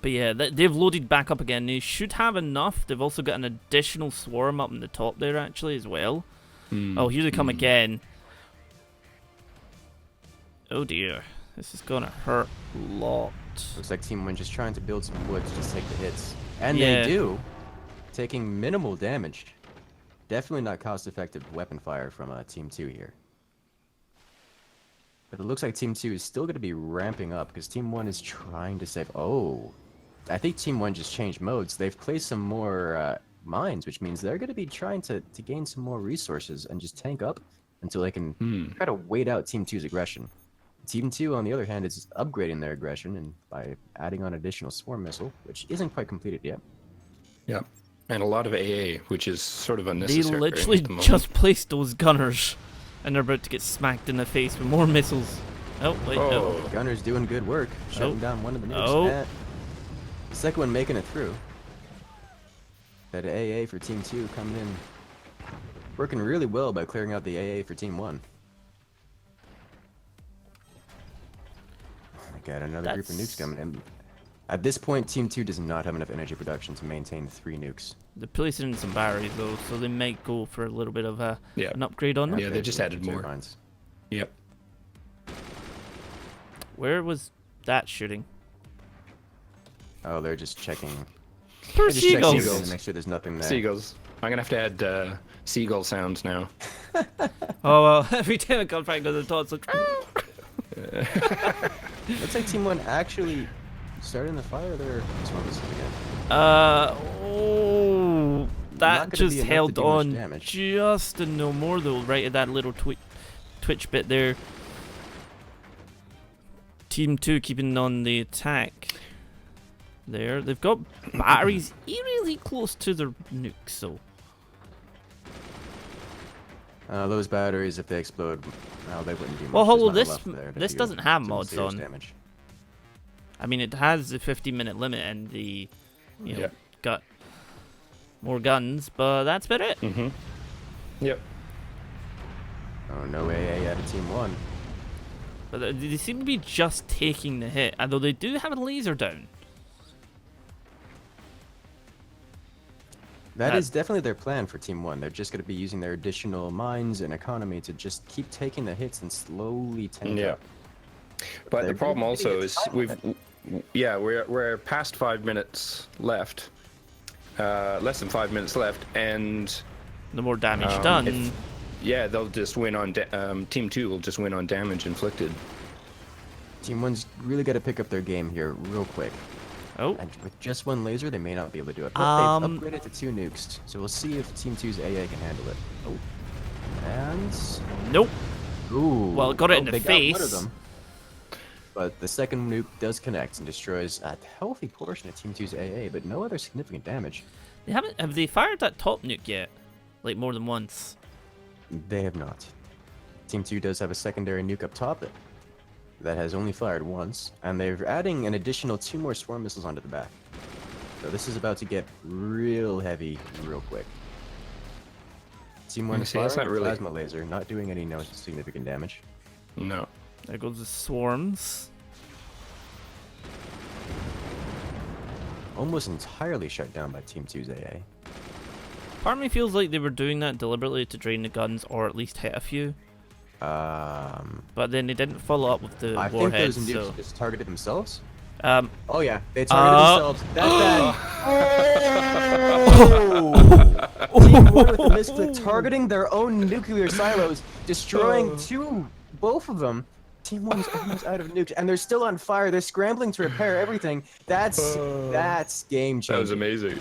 But yeah, they've loaded back up again. They should have enough. They've also got an additional swarm up in the top there, actually, as well. Oh, here they come again. Oh dear. This is gonna hurt a lot. Looks like Team 1 just trying to build some wood to just take the hits. And Yeah. they do. Taking minimal damage. Definitely not cost-effective weapon fire from Team 2 here. But it looks like Team 2 is still going to be ramping up because Team 1 is trying to save... Oh. I think Team 1 just changed modes. They've placed some more mines, which means they're going to be trying to gain some more resources and just tank up until they can try to wait out Team 2's aggression. Team 2, on the other hand, is upgrading their aggression and by adding on additional swarm missile, which isn't quite completed yet. Yeah. And a lot of AA, which is sort of They unnecessary. literally at the moment. just placed those gunners. And they're about to get smacked in the face with more missiles. Oh, wait, no. Oh. Gunner's doing good work, shutting Oh. down one of the nukes. Oh. And the second one making it through. That AA for Team 2 coming in, working really well by clearing out the AA for Team 1. I got another group of nukes coming in. At this point, Team 2 does not have enough energy production to maintain 3 nukes. They're placing in some batteries, though, so they might go for a little bit of Yeah. an upgrade on them. Yeah, they just added more. Turbines. Yep. Where was that shooting? Oh, they're just checking. Poor Just check seagulls. to make sure there's nothing there. Seagulls. I'm gonna have to add seagull sounds now. Oh, well, every time it comes back to the top, it's like... Looks like Team 1 actually starting the fire there. Swarm missiles again. Oh, Not that gonna be just enough to held do much on damage. just to no more, though, right at that little twitch bit there. Team 2 keeping on the attack. There, they've got batteries eerily close to their nukes, so... Those batteries, if they explode, well, they wouldn't do much. Well, There's Holo, nothing left there to this do doesn't have some mods serious on. damage. I mean, it has the 15-minute limit and the, you know, Yeah. got more guns, but that's about it. Mm-hmm. Yep. Oh, no AA out of Team 1. But they seem to be just taking the hit, although they do have a laser down. That is definitely their plan for Team 1. They're just going to be using their additional mines and economy to just keep taking the hits and slowly tank Yeah. up. But They're the problem really also getting is excited. we're past 5 minutes left. Less than 5 minutes left, and The more damage done. yeah, they'll just win on Team 2 will just win on damage inflicted. Team 1's really got to pick up their game here real quick. Oh, And with just one laser, they may not be able to do it. But Um, they've upgraded to 2 nukes, so we'll see if Team 2's AA can handle it. Oh. And... nope. Ooh. Well, it got it in the they got one of face. them. But the second nuke does connect and destroys a healthy portion of Team 2's AA, but no other significant damage. Have they fired that top nuke yet? Like more than once? They have not. Team 2 does have a secondary nuke up top that has only fired once, and they're adding an additional 2 more swarm missiles onto the back. So this is about to get real heavy real quick. Team 1 is See, that's firing not a really- plasma laser, not doing any significant damage. No. There goes the swarms. Almost entirely shut down by Team 2's AA. Part of me feels like they were doing that deliberately to drain the guns or at least hit a few. But then they didn't follow up with the I think warheads, those nukes so... just targeted themselves. Um, Oh yeah, they targeted themselves. That's bad. Team 1 with a misclick, targeting their own nuclear silos, destroying both of them. Team 1's almost out of nukes, and they're still on fire. They're scrambling to repair everything. That's game changing. That was amazing.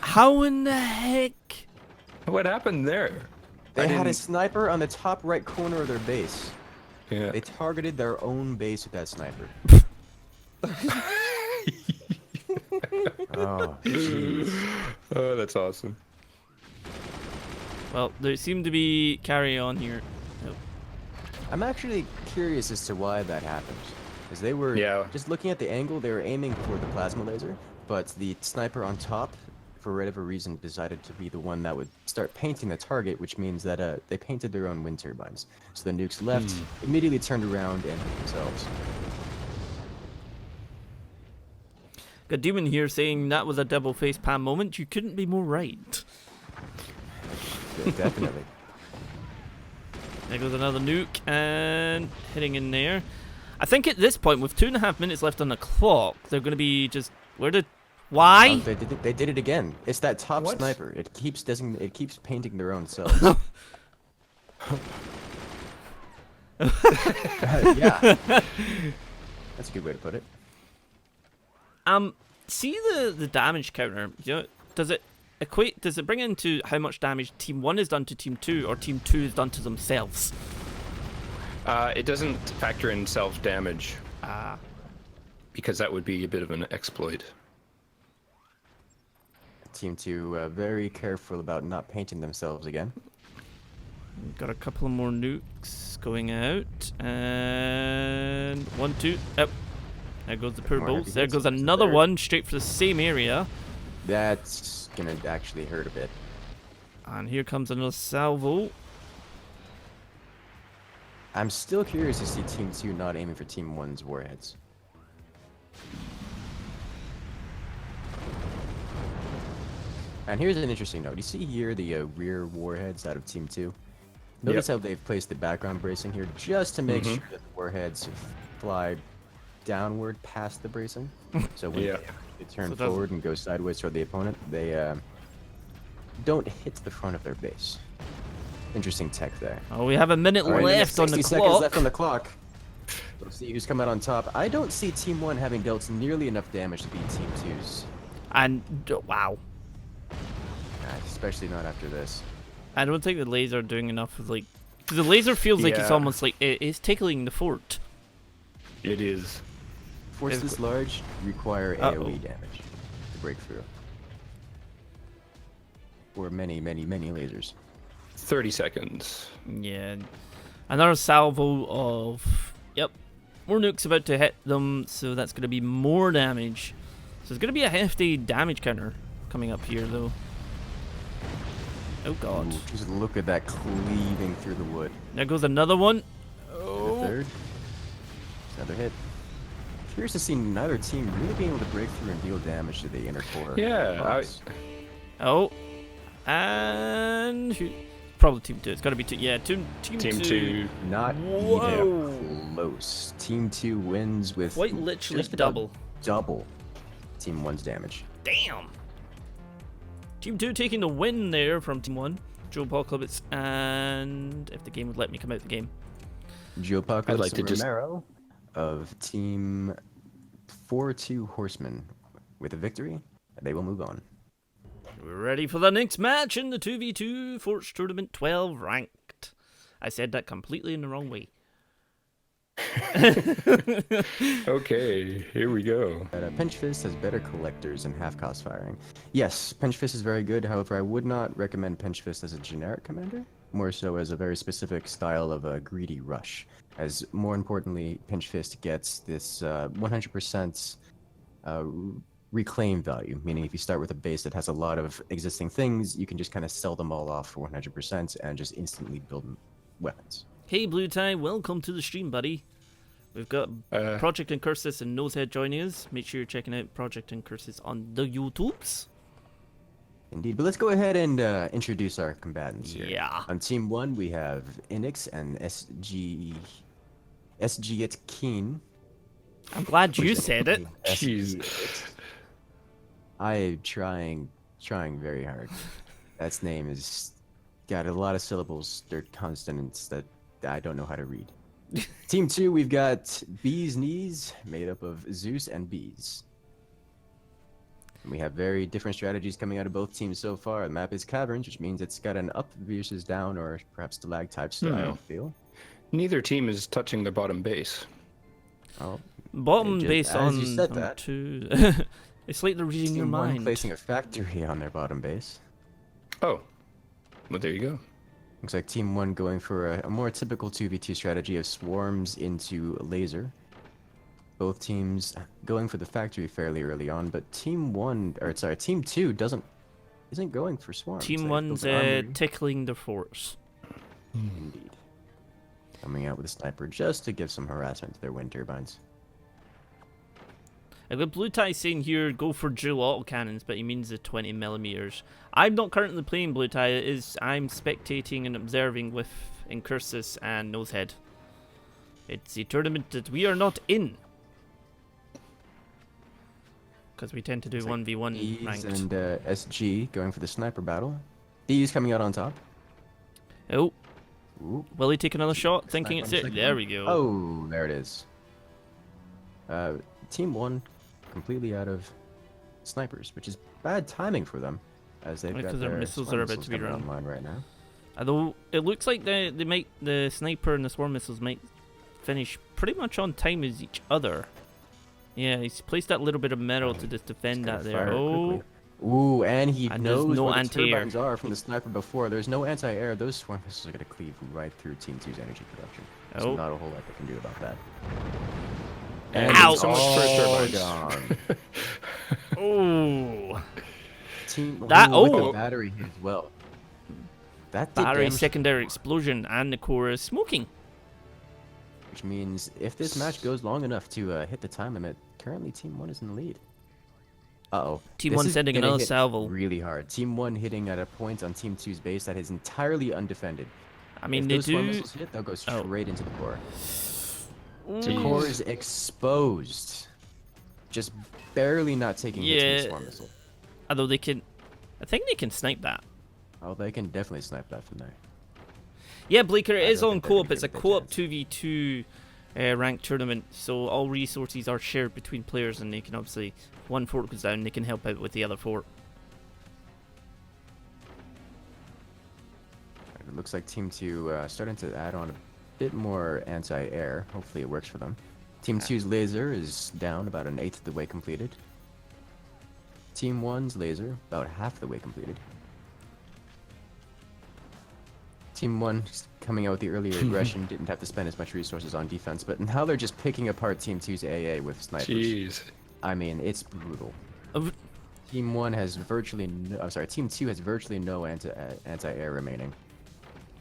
How in the heck? What happened there? They had a sniper on the top right corner of their base. Yeah. They targeted their own base with that sniper. Oh, jeez. Oh, that's awesome. Well, there seem to be carry on here. Oh. I'm actually curious as to why that happened. Because they were just looking at the angle, they were aiming for the plasma laser, but the sniper on top, for whatever reason, decided to be the one that would start painting the target, which means that they painted their own wind turbines. So the nukes left, immediately turned around and hit themselves. Got Demon here saying that was a double face palm moment. You couldn't be more right. Yeah, definitely. There goes another nuke and hitting in there. I think at this point, with 2.5 minutes left on the clock, they're going to be just why? Oh, they did it again. It's that top sniper. It keeps painting their own cells. Yeah. That's a good way to put it. See the damage counter. You know, does it equate? Does it bring into how much damage Team 1 has done to Team 2, or Team 2 has done to themselves? It doesn't factor in self-damage. Because that would be a bit of an exploit. Team 2 very careful about not painting themselves again. Got a couple of more nukes going out, and 1, 2. Oh, there goes the poor bolts. There goes another one straight for the same area. That's gonna actually hurt a bit. And here comes another salvo. I'm still curious to see Team 2 not aiming for Team 1's warheads. And here's an interesting note. You see here the rear warheads out of Team 2? Notice how they've placed the background bracing here just to make sure that the warheads fly downward past the bracing. So when they turn forward and go sideways toward the opponent, they don't hit the front of their base. Interesting tech there. Oh, we have a minute left on the 60 clock. seconds left on the clock. Let's see who's coming out on top. I don't see Team 1 having dealt nearly enough damage to beat Team 2's. And wow. Especially not after this. I don't think the laser doing enough of like, because the laser feels like it's almost like it's tickling the fort. It is. Forts this large require AoE damage to break through. Or many, many, many lasers. 30 seconds. Yeah. Another salvo of more nukes about to hit them, so that's going to be more damage. So it's going to be a hefty damage counter coming up here, though. Oh god. Ooh, just look at that cleaving through the wood. There goes another one. Oh. The third. Another hit. Curious to see neither team really being able to break through and deal damage to the inner core. Yeah. Oh. And probably Team 2. It's got to be two. Yeah, Team 2. Not even close. Team 2 wins with quite literally double Team 1's damage. Damn. Team 2 taking the win there from Team 1. Joe Apocalypse, and if the game would let me come out the game. Joe Apocalypse and Romero of Team 4-2 Horsemen with a victory. They will move on. We're ready for the next match in the 2v2 Forts Tournament 12 ranked. I said that completely in the wrong way. Okay, here we go. Pinch Fist has better collectors and half-cost firing. Yes, Pinch Fist is very good. However, I would not recommend Pinch Fist as a generic commander. More so as a very specific style of a greedy rush. As more importantly, Pinch Fist gets this 100% reclaim value. Meaning, if you start with a base that has a lot of existing things, you can just kind of sell them all off for 100% and just instantly build weapons. Hey Blue Tie, welcome to the stream, buddy. We've got Project and Curses and Nosehead joining us. Make sure you're checking out Project and Curses on the YouTubes. Indeed, but let's go ahead and introduce our combatants here. Yeah. On Team 1, we have Inix and SG It Keen. I'm glad you said it. Jeez. I'm trying very hard. That's name is got a lot of syllables. They're consonants that I don't know how to read. Team 2, we've got Bee's Knees, made up of Zeus and Bees. And we have very different strategies coming out of both teams so far. The map is Caverns, which means it's got an up versus down or perhaps Stalactite style feel. Neither team is touching their bottom base. Oh, Bottom just- base as on, you said on that. 2. It's like they're reading your Team 1 mind. placing a factory on their bottom base. Oh, well, there you go. Looks like Team 1 going for a more typical 2v2 strategy of swarms into laser. Both teams going for the factory fairly early on, but Team 2 isn't going for swarms. Team They've 1's built an armory. tickling the forts. Indeed. Coming out with a sniper just to give some harassment to their wind turbines. I've got Blue Tie saying here, go for dual autocannons, but he means the 20mm. I'm not currently playing Blue Tie, I'm spectating and observing with Incursus and Nosehead. It's a tournament that we are not in. Because we tend to do Looks like 1v1 Bees ranked. and SG going for the sniper battle. Bees coming out on top. Oh, Ooh. will he take another shot, thinking it's Sniper it? on There we go. Oh, there it is. Team 1 completely out of snipers, which is bad timing for them, as they've Right, got 'cause their their missiles swarm are about missiles to be coming run. online right now. Although it looks like the sniper and the swarm missiles might finish pretty much on time as each other. Yeah, he's placed that little bit of metal to just defend Gonna that there. fire Oh, quickly. Ooh, and he And there's knows no where the anti-air. turbines are from the sniper before. There's no anti-air. Those swarm missiles are going to cleave right through Team 2's energy production. There's Oh. not a whole lot they can do about that. And Ow. so much for all turbines. gone. oh! Team That- with oh. the battery hit as well. That did Battery damage, secondary explosion and the core is smoking. which means if this match goes long enough to hit the time limit, currently Team 1 is in the lead. Uh-oh. Team This 1 is sending gonna another hit salvo. really hard. Team 1 hitting at a point on Team 2's base that is entirely undefended. I mean, If they those swarm do. missiles hit, they'll go Oh. straight into the core. The Jeez. core is exposed. Just barely not taking hits from the Yeah. swarm missile. Although they can. I think they can snipe that. Oh, they can definitely snipe that from there. Yeah, Bleaker, it I is don't on think they're gonna co-op. It's a give it a co-op chance. 2v2 ranked tournament, so all resources are shared between players, and they can obviously, one fort goes down, they can help out with the other fort. It looks like Team 2 starting to add on a bit more anti-air. Hopefully it works for them. Team 2's laser is down about an eighth of the way completed. Team 1's laser about half the way completed. Team 1 coming out with the earlier aggression didn't have to spend as much resources on defense, but now they're just picking apart Team 2's AA with snipers. Jeez. I mean, it's brutal. Uh, Team 1 has virtually no, I'm sorry, Team 2 has virtually no anti-air remaining.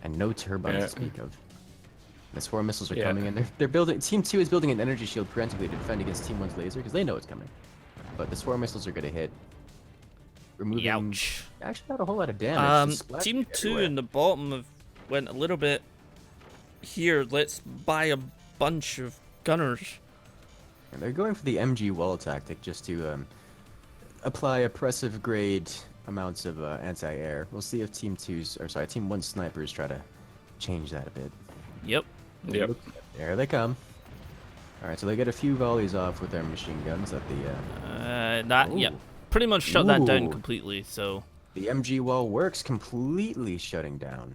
And no turbines Yeah. to speak of. The swarm missiles are Yeah. coming in. They're building. Team 2 is building an energy shield preemptively to defend against Team 1's laser because they know it's coming. But the swarm missiles are going to hit. Removing Ouch. actually not a whole lot of damage. just splashing Team 2 everywhere. in the bottom have went a little bit here. Let's buy a bunch of gunners. And they're going for the MG wall tactic just to apply oppressive grade amounts of anti-air. We'll see if Team 1's snipers try to change that a bit. Yep. Yep. There they come. All right, so they get a few volleys off with their machine guns at the. Yeah, pretty much shut that down Ooh. completely. So The MG wall works, completely shutting down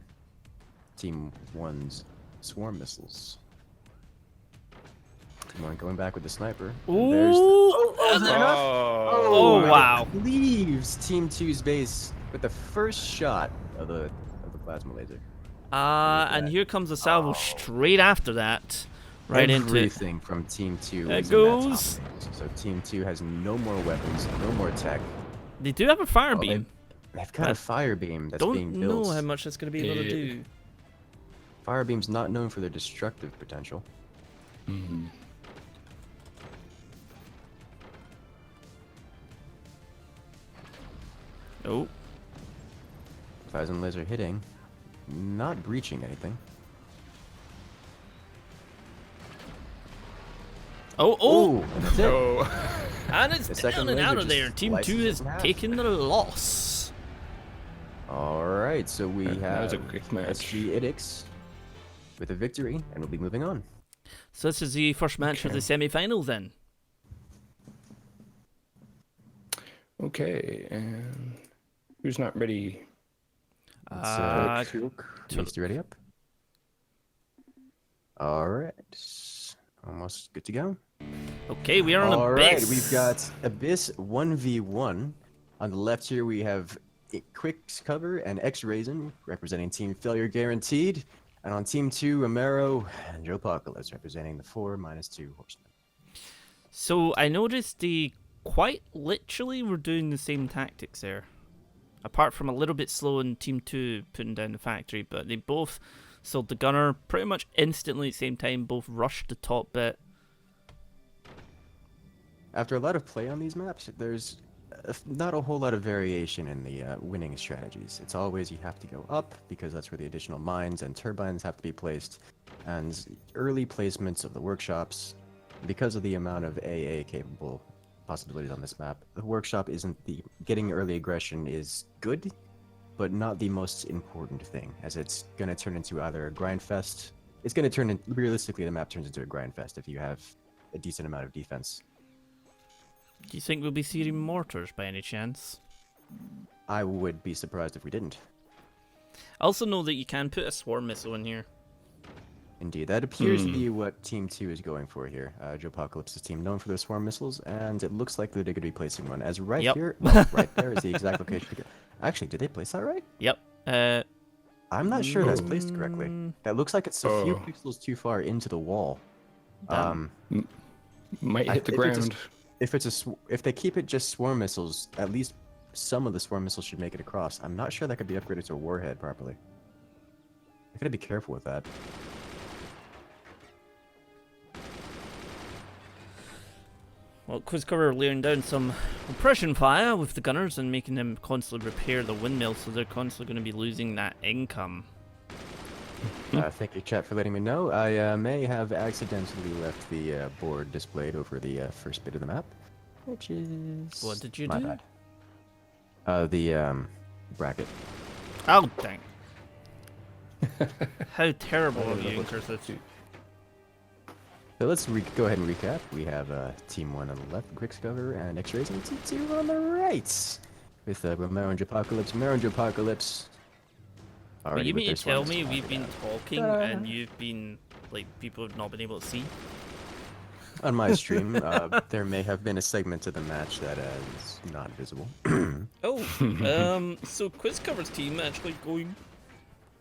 Team 1's swarm missiles. Team 1 going back with the sniper. and there's the- ooh, Oh, wow. Leaves Team 2's base with the first shot of the plasma laser. and here comes a salvo straight after that, right into it. Everything from Team 2 There is in that top goes. base. So Team 2 has no more weapons, no more tech. They do have a fire Oh, beam. They've got a fire beam that's Don't being built. know how much that's going to be able to Yeah. do. Fire beam's not known for their destructive potential. Mhm. Oh, Plasma laser hitting, not breaching anything. oh, and that's it. Oh. and it's The down second and out laser of there. just Team 2 slices it is in half. taking the loss. All right, so we That have was a quick match. SG Idix with a victory, and we'll be moving on. So this is the first match of the semi-final then. Okay, and who's not ready? Took needs to ready up. All right, almost good to go. Okay, we are on All Abyss. right, we've got Abyss 1v1. On the left here, we have Quick's Cover and X-Raisin representing Team Failure Guaranteed. And on Team 2, Romero and Joe Apocalypse representing the 4-2 Horsemen. So I noticed they quite literally were doing the same tactics there. Apart from a little bit slow in Team 2 putting down the factory, but they both sold the gunner pretty much instantly at the same time, both rushed the top bit. After a lot of play on these maps, there's not a whole lot of variation in the winning strategies. It's always you have to go up because that's where the additional mines and turbines have to be placed, and early placements of the workshops. Because of the amount of AA capable possibilities on this map, the workshop isn't the getting early aggression is good, but not the most important thing, as it's going to turn into either a grind fest. It's going to turn in, realistically, the map turns into a grind fest if you have a decent amount of defense. Do you think we'll be seeing mortars by any chance? I would be surprised if we didn't. I also know that you can put a swarm missile in here. Indeed, that appears to be what Team 2 is going for here. Joe Apocalypse's team known for their swarm missiles, and it looks like they're going to be placing one. As right here, well, right there is the exact location. Actually, did they place that right? Yep. I'm not sure that's placed correctly. That looks like it's a few pixels too far into the wall. Might hit the ground. If they keep it just swarm missiles, at least some of the swarm missiles should make it across. I'm not sure that could be upgraded to a warhead properly. I gotta be careful with that. Well, Quizcover laying down some oppression fire with the gunners and making them constantly repair the windmill, so they're constantly going to be losing that income. Thank you, chat, for letting me know. I may have accidentally left the board displayed over the first bit of the map, which is What did you my do? bad. The bracket. Oh, dang. How terrible of you, Cursive. So let's go ahead and recap. We have Team 1 on the left, Quickscover, and X-Rays, and Team 2 on the right, with Romero and Apocalypse. Romero and Apocalypse. But you mean to tell me we've been talking and you've been, like, people have not been able to see? On my stream, there may have been a segment of the match that is not visible. So Quizcover's team actually going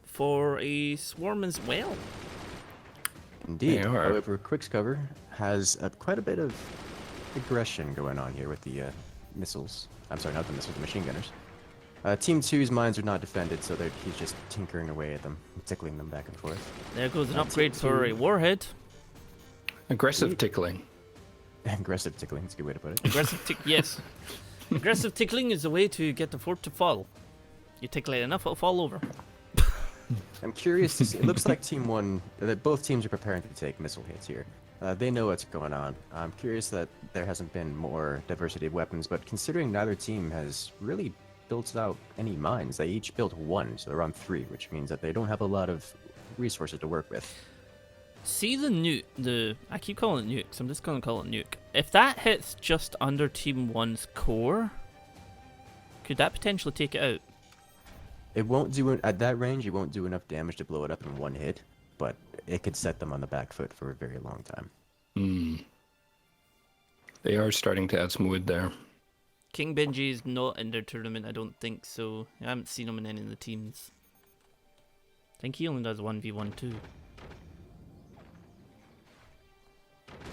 for a swarm as well. Indeed. They are. However, Quickscover has quite a bit of aggression going on here with the missiles. I'm sorry, not the missiles, the machine gunners. Team 2's mines are not defended, so he's just tinkering away at them, tickling them back and forth. There goes an upgrade for a warhead. Aggressive tickling. Aggressive tickling, that's a good way to put it. Yes. Aggressive tickling is the way to get the fort to fall. You tickle it enough, it'll fall over. I'm curious to see. It looks like Team 1, that both teams are preparing to take missile hits here. They know what's going on. I'm curious that there hasn't been more diversity of weapons, but considering neither team has really built out any mines, they each built one, so they're on 3, which means that they don't have a lot of resources to work with. See the nuke, I keep calling it nukes, I'm just going to call it nuke. If that hits just under Team 1's core, could that potentially take it out? It won't do, at that range, it won't do enough damage to blow it up in one hit, but it could set them on the back foot for a very long time. They are starting to add some wood there. King Benji is not in their tournament, I don't think so. I haven't seen him in any of the teams. I think he only does 1v1 too.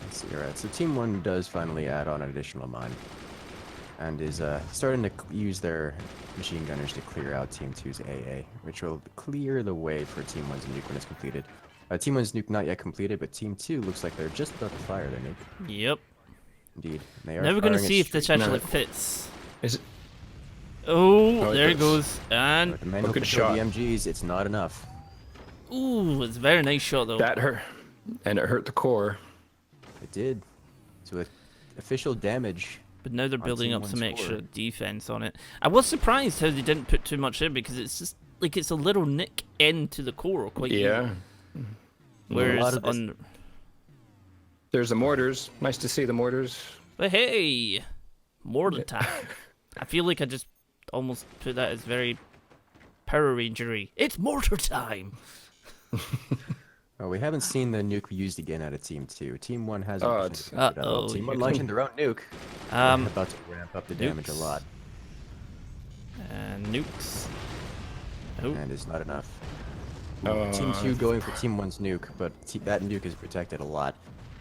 Let's see, alright, so Team 1 does finally add on an additional mine, and is starting to use their machine gunners to clear out Team 2's AA, which will clear the way for Team 1's nuke when it's completed. Team 1's nuke not yet completed, but Team 2 looks like they're just about to fire their nuke. Yep. Indeed. They are Now we're going to firing see it if this straight- actually fits. Is it? Oh, it there it does. goes. And, With the manual good control shot. BMGs, it's not enough. ooh, it's a very nice shot though. That hurt. And it hurt the core. It did. So with official damage, But now they're building Team up some 1's extra core. defense on it. I was surprised how they didn't put too much in because it's just like it's a little nick into the core quite Yeah. easy. Whereas of this- on, There's the mortars. Nice to see the mortars. but hey, mortar time. I feel like I just almost put that as very Power Rangery. It's mortar time. Oh, we haven't seen the nuke used again out of Team 2. Team 1 hasn't. Oh, finished it's- it up. Uh-oh, Team here 1 launching their own nuke. Um, They're about to ramp up the damage a nukes. lot, And nukes. Oh, and it's not enough. Oh, Team 2 going for Team 1's nuke, but that nuke is protected a lot.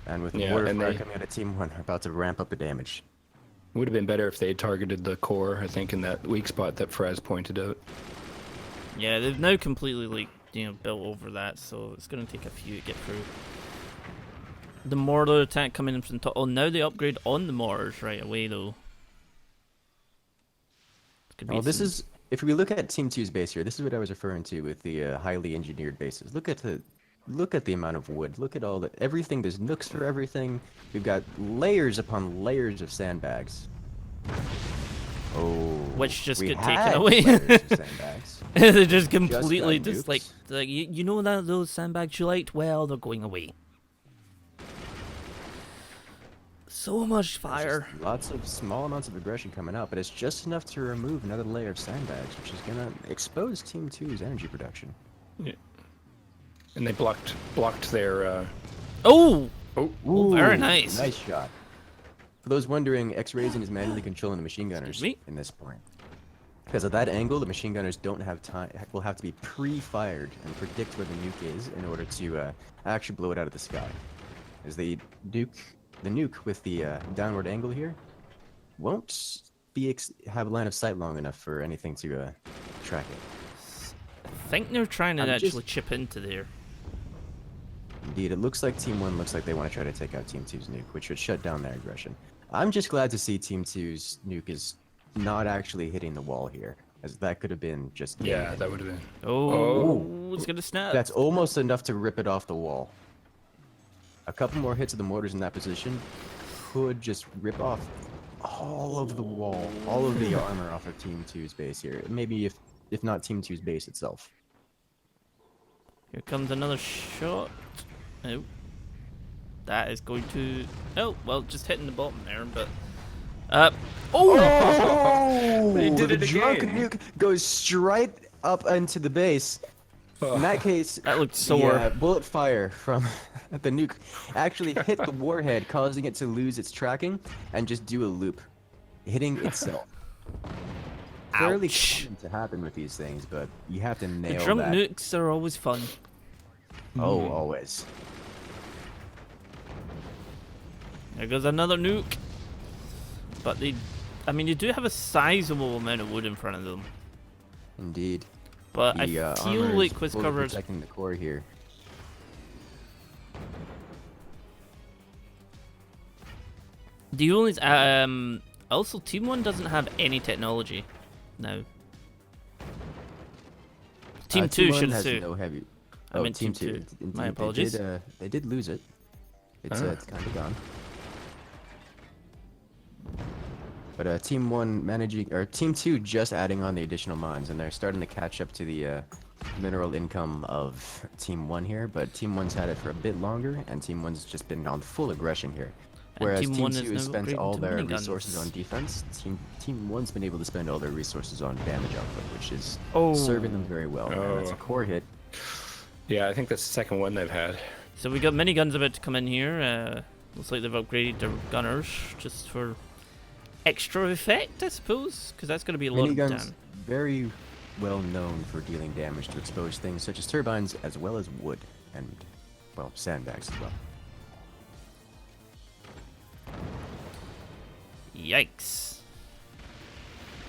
And with the Yeah, mortar and fire they- coming out of Team 1, are about to ramp up the damage. Would have been better if they had targeted the core, I think, in that weak spot that Frazzz pointed out. yeah, they've now completely built over that, so it's gonna take a few to get through. The mortar attack coming in from top. Oh, now they upgrade on the mortars right away though. Could be Oh, this some- is if we look at Team 2's base here. This is what I was referring to with the highly engineered bases. Look at the amount of wood. Look at everything. There's nooks for everything. We've got layers upon layers of sandbags. Oh, Which just we get taken had away. layers of sandbags. They just completely got just like nukes. you know that those sandbags you liked? Well, they're going away. So much There's fire. just lots of small amounts of aggression coming out, but it's just enough to remove another layer of sandbags, which is gonna expose Team 2's energy production. Yeah. And they blocked their. Oh, Oh, oh, very nice. Nice shot. For those wondering, X-Raising is manually controlling the machine gunners me? in this point. Because at that angle, the machine gunners don't have time. Will have to be pre-fired and predict where the nuke is in order to actually blow it out of the sky. As the nuke with the downward angle here won't have line of sight long enough for anything to track it. I think they're trying to I'm actually just- chip into there. Indeed, it looks like Team 1 looks like they want to try to take out Team 2's nuke, which would shut down their aggression. I'm just glad to see Team 2's nuke is not actually hitting the wall here, as that could have been just... yeah, that would have been. Oh, it's gonna snap. That's almost enough to rip it off the wall. A couple more hits of the mortars in that position could just rip off all of the wall, all of the armor off of Team 2's base here. Maybe if not Team 2's base itself. Here comes another shot. Oh. That is going to... Oh, well, just hitting the bottom there, but... Oh! They did the it drunk again. nuke goes straight up into the base. In that case, That looked sore. the bullet fire from the nuke actually hit the warhead, causing it to lose its tracking and just do a loop, hitting itself. Fairly Ouch. common to happen with these things, but you have to The nail drunk that. nukes are always fun. Oh, always. There goes another nuke. But they... I mean, you do have a sizable amount of wood in front of them. Indeed. But The I feel armor is like with fully covers... protecting the core here. The only... Also, Team 1 doesn't have any technology now. Team 2 Team 1 should has say. no heavy. I meant Team 2. Indeed, My apologies. They did lose it. It's kind of gone. But Team 1 managing, or Team 2 just adding on the additional mines, and they're starting to catch up to the mineral income of Team 1 here. But Team 1's had it for a bit longer, and Team 1's just been on full aggression here. And Whereas Team Team 1 2 is has now spent upgrading all to their miniguns. resources on defense. Team 1's been able to spend all their resources on damage output, which is Oh. serving them very well. And that's a Oh. core hit. Yeah, I think that's the second one they've had. So we got miniguns about to come in here. Looks like they've upgraded their gunners just for extra effect, I suppose, because that's going to be a lot of Miniguns, damage. very well known for dealing damage to exposed things such as turbines, as well as wood and, well, sandbags as well. Yikes.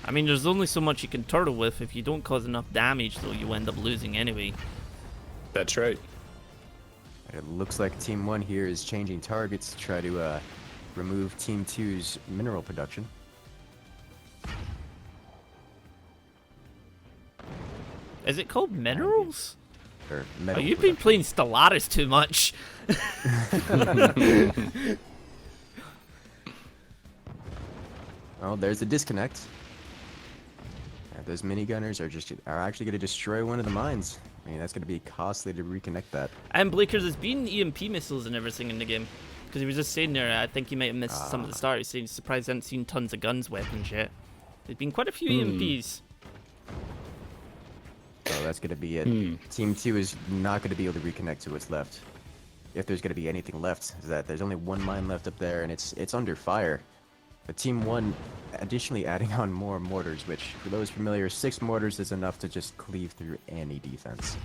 I mean, there's only so much you can turtle with. If you don't cause enough damage, though, you end up losing anyway. That's right. And it looks like Team 1 here is changing targets to try to remove Team 2's mineral production. Is it called minerals? Or Oh, metal you've been playing Stellaris too much. Oh, there's the disconnect. Those minigunners are actually going to destroy one of the mines. I mean, that's going to be costly to reconnect that. And Blaker, there's been EMP missiles and everything in the game. Because he was just saying there, I think he might have missed some at the start. He's saying he's surprised he hasn't seen tons of guns, weapons yet. There's been quite a few EMPs. So that's going to be it. Team 2 is not going to be able to reconnect to what's left. If there's going to be anything left, is that there's only one mine left up there, and it's under fire. But Team 1 additionally adding on more mortars, which, for those familiar, 6 mortars is enough to just cleave through any defense.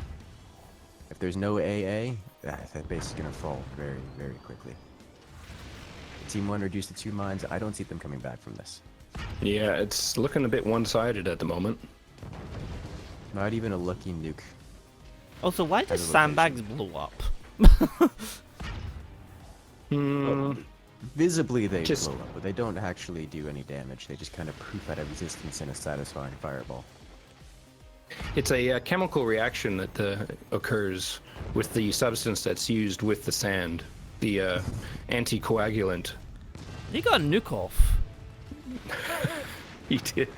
If there's no AA, that base is going to fall very, very quickly. Team 1 reduced to 2 mines. I don't see them coming back from this. Yeah, it's looking a bit one-sided at the moment. Not even a lucky nuke. Also, why does sandbags blow up? Well, visibly they blow up, but they don't actually do any damage. They just kind of proof out of resistance in a satisfying fireball. It's a chemical reaction that occurs with the substance that's used with the sand, the anticoagulant. He got a nuke off. He did.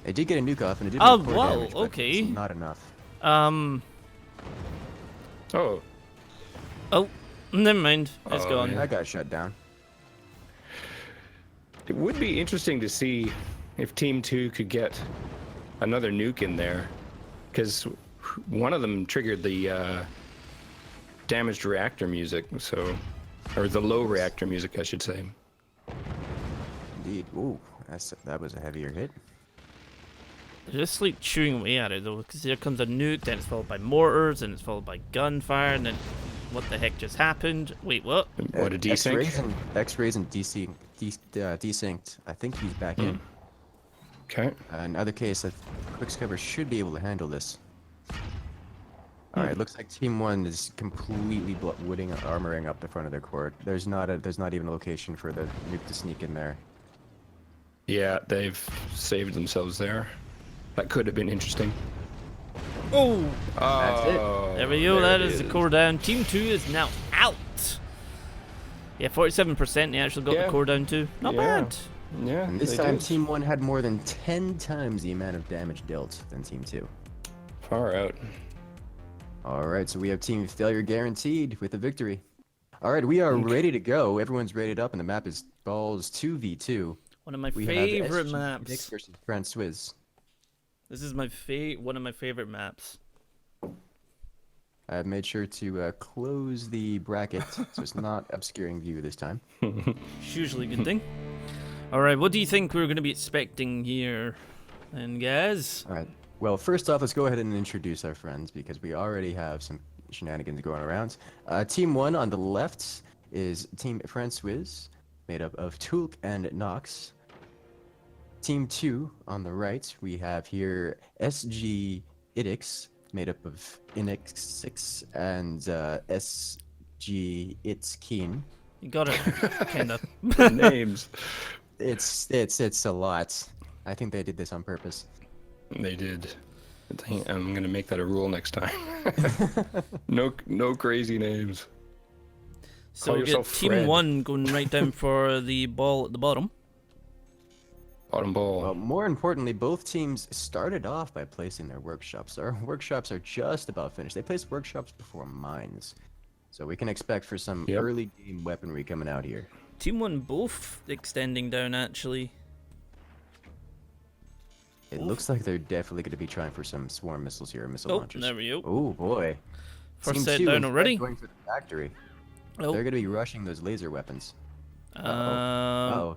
They did get a nuke off, and it did Oh, make core wow, damage, but okay. it's not enough. Oh. Oh, never mind. It's Oh, gone. yeah. That got shut down. It would be interesting to see if Team 2 could get another nuke in there, because one of them triggered the damaged reactor music, so, or the low reactor music, I should say. Indeed. Ooh, that was a heavier hit. They're just like chewing away at it though, because here comes a nuke, then it's followed by mortars, and it's followed by gunfire, and then what the heck just happened? Wait, what? What, a desync? X-rays and desynced. I think he's back in. Okay. In other case, Quickscover should be able to handle this. Alright, looks like Team 1 is completely armoring up the front of their court. There's not even a location for the nuke to sneak in there. Yeah, they've saved themselves there. That could have been interesting. Oh! That's it. There we go, there that it is the core down. Team 2 is now out! Yeah, 47% they actually got the core down too. Not bad. Yeah. And this they time, did. Team 1 had more than 10 times the amount of damage dealt than Team 2. Far out. Alright, so we have Team Failure guaranteed with a victory. Alright, we are ready to go. Everyone's rated up, and the map is Balls 2v2. One of my We favorite have maps. SG versus Frazzz. This is one of my favorite maps. I've made sure to close the bracket so it's not obscuring view this time. It's usually a good thing. Alright, what do you think we're going to be expecting here? And guys? Alright, well, first off, let's go ahead and introduce our friends because we already have some shenanigans going around. Team 1 on the left is Team Frazzz, made up of Tulk and Nox. Team 2 on the right, we have here SG Idix, made up of Inix6 and SG It's Keen. You got it, kinda. Names. It's a lot. I think they did this on purpose. They did. I'm gonna make that a rule next time. No crazy names. So Call we get yourself Team Fred. 1 going right down for the ball at the bottom. Bottom ball. Well, more importantly, both teams started off by placing their workshops. Our workshops are just about finished. They placed workshops before mines. So we can expect for some early game weaponry coming out here. Team 1 both extending down actually. It looks like they're definitely going to be trying for some swarm missiles here, missile Oh, launchers. there we go. Oh boy. First Team set 2 down instead already. Going for the factory. Oh. They're going to be rushing those laser weapons. Um,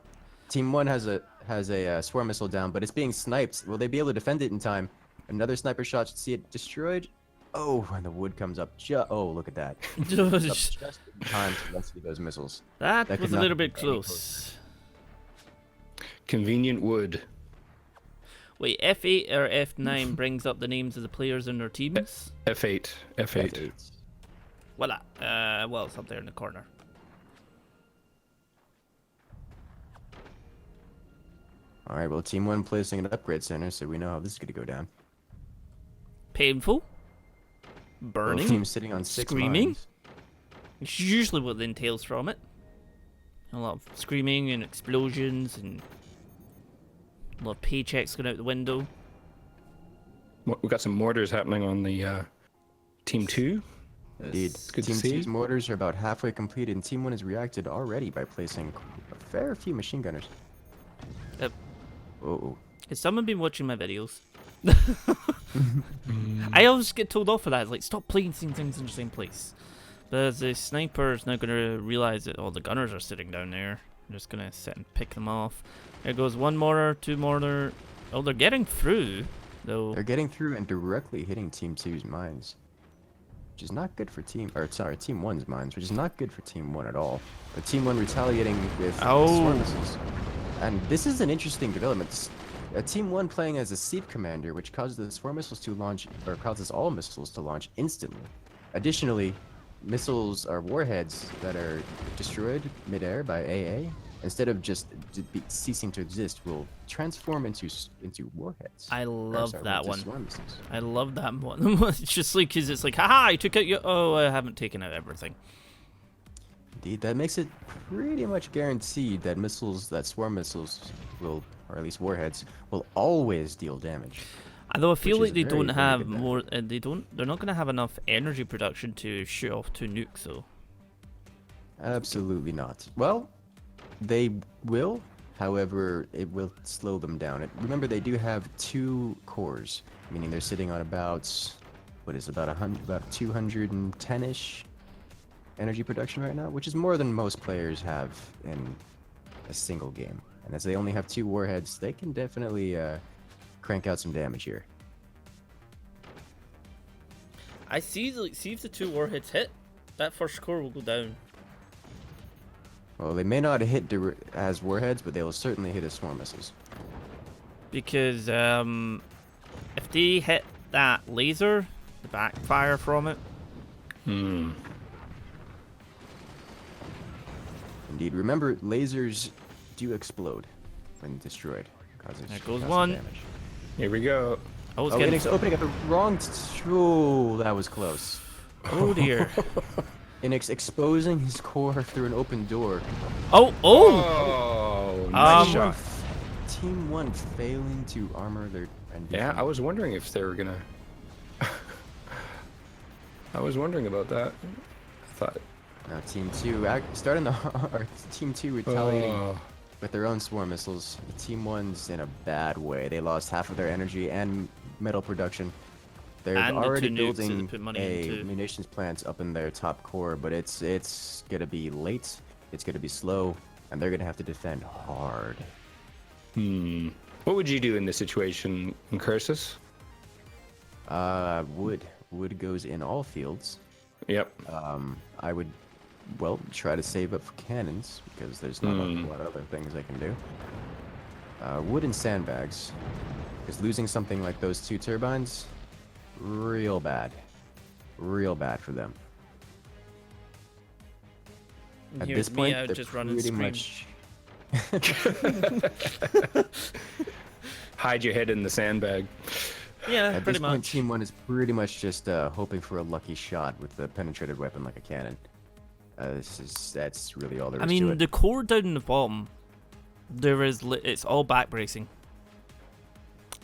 Team 1 has a swarm missile down, but it's being sniped. Will they be able to defend it in time? Another sniper shot should see it destroyed. Oh, and the wood comes up. Oh, look at that. just, Just in time to rescue those missiles. that That was could a not little be bit any close. Convenient wood. Wait, F8 or F9 brings up the names of the players in their teams? F8. F8. Voila. Well, it's up there in the corner. All right, well, Team 1 placing an upgrade center, so we know how this is going to go down. Painful. Both Burning. teams sitting on 6 Screaming. mines. It's usually what entails from it. A lot of screaming and explosions and a lot of paychecks going out the window. We got some mortars happening on the Team 2. Indeed. good to Team see. 2's mortars are about halfway completed, and Team 1 has reacted already by placing a fair few machine gunners. Yep. Oh. Has someone been watching my videos? I always get told off for that. It's like, stop placing things in the same place. But the sniper is now going to realize that all the gunners are sitting down there. I'm just going to sit and pick them off. There goes one mortar, two mortar. Oh, they're getting through, though. They're getting through and directly hitting Team 2's mines. Which is not good for Team 1's mines, which is not good for Team 1 at all. But Team 1 retaliating with swarm missiles. And this is an interesting development. Team 1 playing as a seed commander, which causes the swarm missiles to launch, or causes all missiles to launch instantly. Additionally, missiles are warheads that are destroyed midair by AA. Instead of just ceasing to exist, will transform into warheads. I love that one. Swarm missiles. I love that one. It's just like, cause it's like, haha, I took out your. Oh, I haven't taken out everything. Indeed, that makes it pretty much guaranteed that swarm missiles will, or at least warheads, will always deal damage. Although I feel like they very, don't very have good more. They're not gonna have enough energy production to shoot off 2 nukes, though. Absolutely not. Well, they will. However, it will slow them down. Remember, they do have 2 cores, meaning they're sitting on about 210-ish energy production right now, which is more than most players have in a single game. And as they only have 2 warheads, they can definitely crank out some damage here. I see if the 2 warheads hit, that first core will go down. Well, they may not hit as warheads, but they will certainly hit as swarm missiles. Because if they hit that laser, the backfire from it. Indeed. Remember, lasers do explode when destroyed. There goes one. Damage. Here we go. Oh, Oh, it's opening at the wrong... Oh, that was close. Oh dear. Inex exposing his core through an open door. Oh! Oh, nice shot. Team 1 failing to armor their... Yeah, I was wondering if they were gonna... I was wondering about that. I thought... Now Team 2 Team 2 retaliating with their own swarm missiles. Team 1's in a bad way. They lost half of their energy and metal production. They're already building a munitions plant up in their top core, but it's gonna be late, it's gonna be slow, and they're gonna have to defend hard. What would you do in this situation, Cursus? Wood goes in all fields. Yep. I would, well, try to save up for cannons, because there's not a lot of other things I can do. Wood and sandbags, because losing something like those 2 turbines, real bad for them. At this point, they're just running pretty scream. much... Hide your head in the sandbag. Yeah, At pretty this point, much. Team 1 is pretty much just hoping for a lucky shot with the penetrated weapon like a cannon. That's really all there is to I mean, it. the core down in the bottom, it's all back bracing.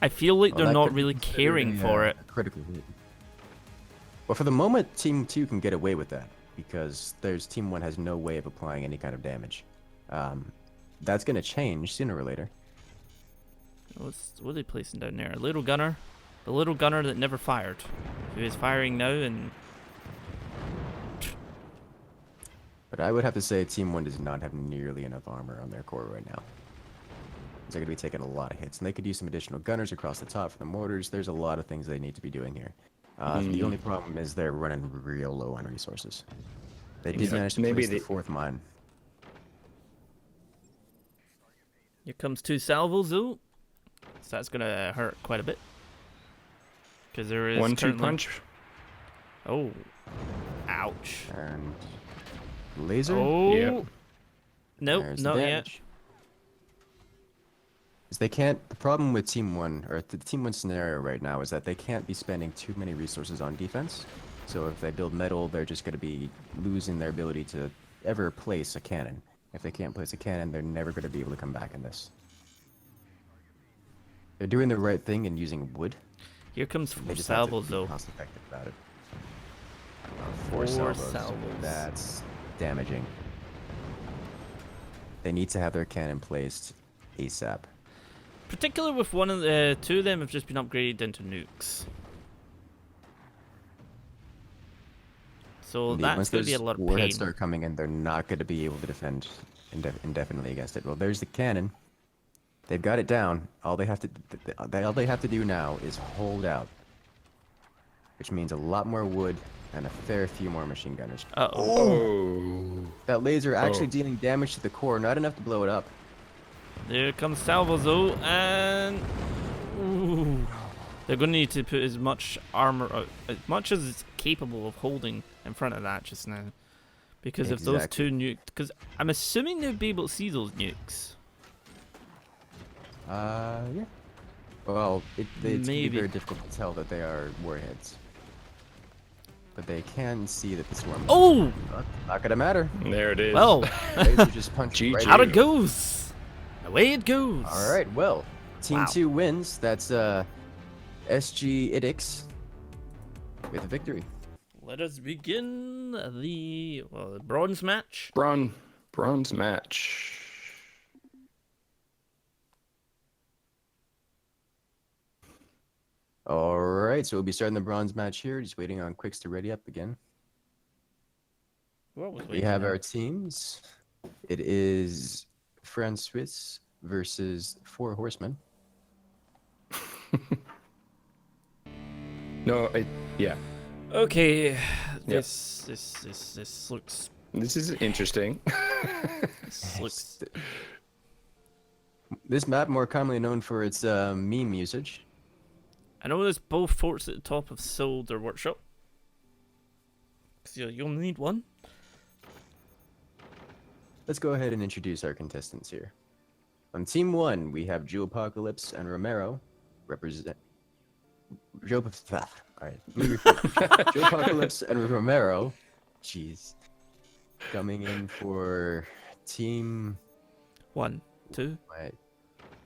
I feel like they're that not could really be caring for it. a critical hit. Well, for the moment, Team 2 can get away with that, because Team 1 has no way of applying any kind of damage. That's going to change sooner or later. What are they placing down there? A little gunner? The little gunner that never fired. Who is firing now and... But I would have to say Team 1 does not have nearly enough armor on their core right now. They're going to be taking a lot of hits, and they could use some additional gunners across the top for the mortars. There's a lot of things they need to be doing here. The only problem is they're running real low on resources. They did manage to place the 4th mine. Here comes 2 salvos, though. So that's going to hurt quite a bit. Because there is 1-2 punch. Oh. Ouch. And laser? Oh. Yep. Nope, There's not the yet. damage. Is they can't... The problem with Team 1, or the Team 1 scenario right now, is that they can't be spending too many resources on defense. So if they build metal, they're just going to be losing their ability to ever place a cannon. If they can't place a cannon, they're never going to be able to come back in this. They're doing the right thing and using wood. Here comes They four just have to salvos, be though. cost effective about it. Four Four salvos. salvos. That's damaging. They need to have their cannon placed ASAP. Particularly with one of the two of them have just been upgraded into nukes. So Indeed, that's once going to be a those lot of warheads pain. start coming in, they're not going to be able to defend indefinitely against it. Well, there's the cannon. They've got it down. All they have to do now is hold out, which means a lot more wood and a fair few more machine gunners. Uh-oh. Oh. That laser actually Oh. dealing damage to the core, not enough to blow it up. There comes salvos, though, and... Ooh. They're going to need to put as much armor out, as much as it's capable of holding in front of that just now. Because if those two nuked... Because I'm assuming they'd be able to see those nukes. Yeah. Well, it's gonna be Maybe. very difficult to tell that they are warheads. But they can see that the swarm. Oh! Not gonna matter. There it is. Well, Laser just punched GG. right out through. it goes! Away it goes! All right. Well, Team Wow. 2 wins. That's SG Idix with a victory. Let us begin the bronze match. Bronze match. All right. So we'll be starting the bronze match here. Just waiting on Quicks to ready up again. What was We have our teams. It is Frazzz versus 4 Horsemen. No, yeah. Okay, this looks This is interesting. this looks This map, more commonly known for its meme usage. I know there's both forts at the top have sold their workshop. So you'll need one. Let's go ahead and introduce our contestants here. On Team 1, we have Joe Apocalypse and Romero represent. Joe. Alright. Joe Apocalypse and Romero. Jeez. Coming in for Team. 1, 2.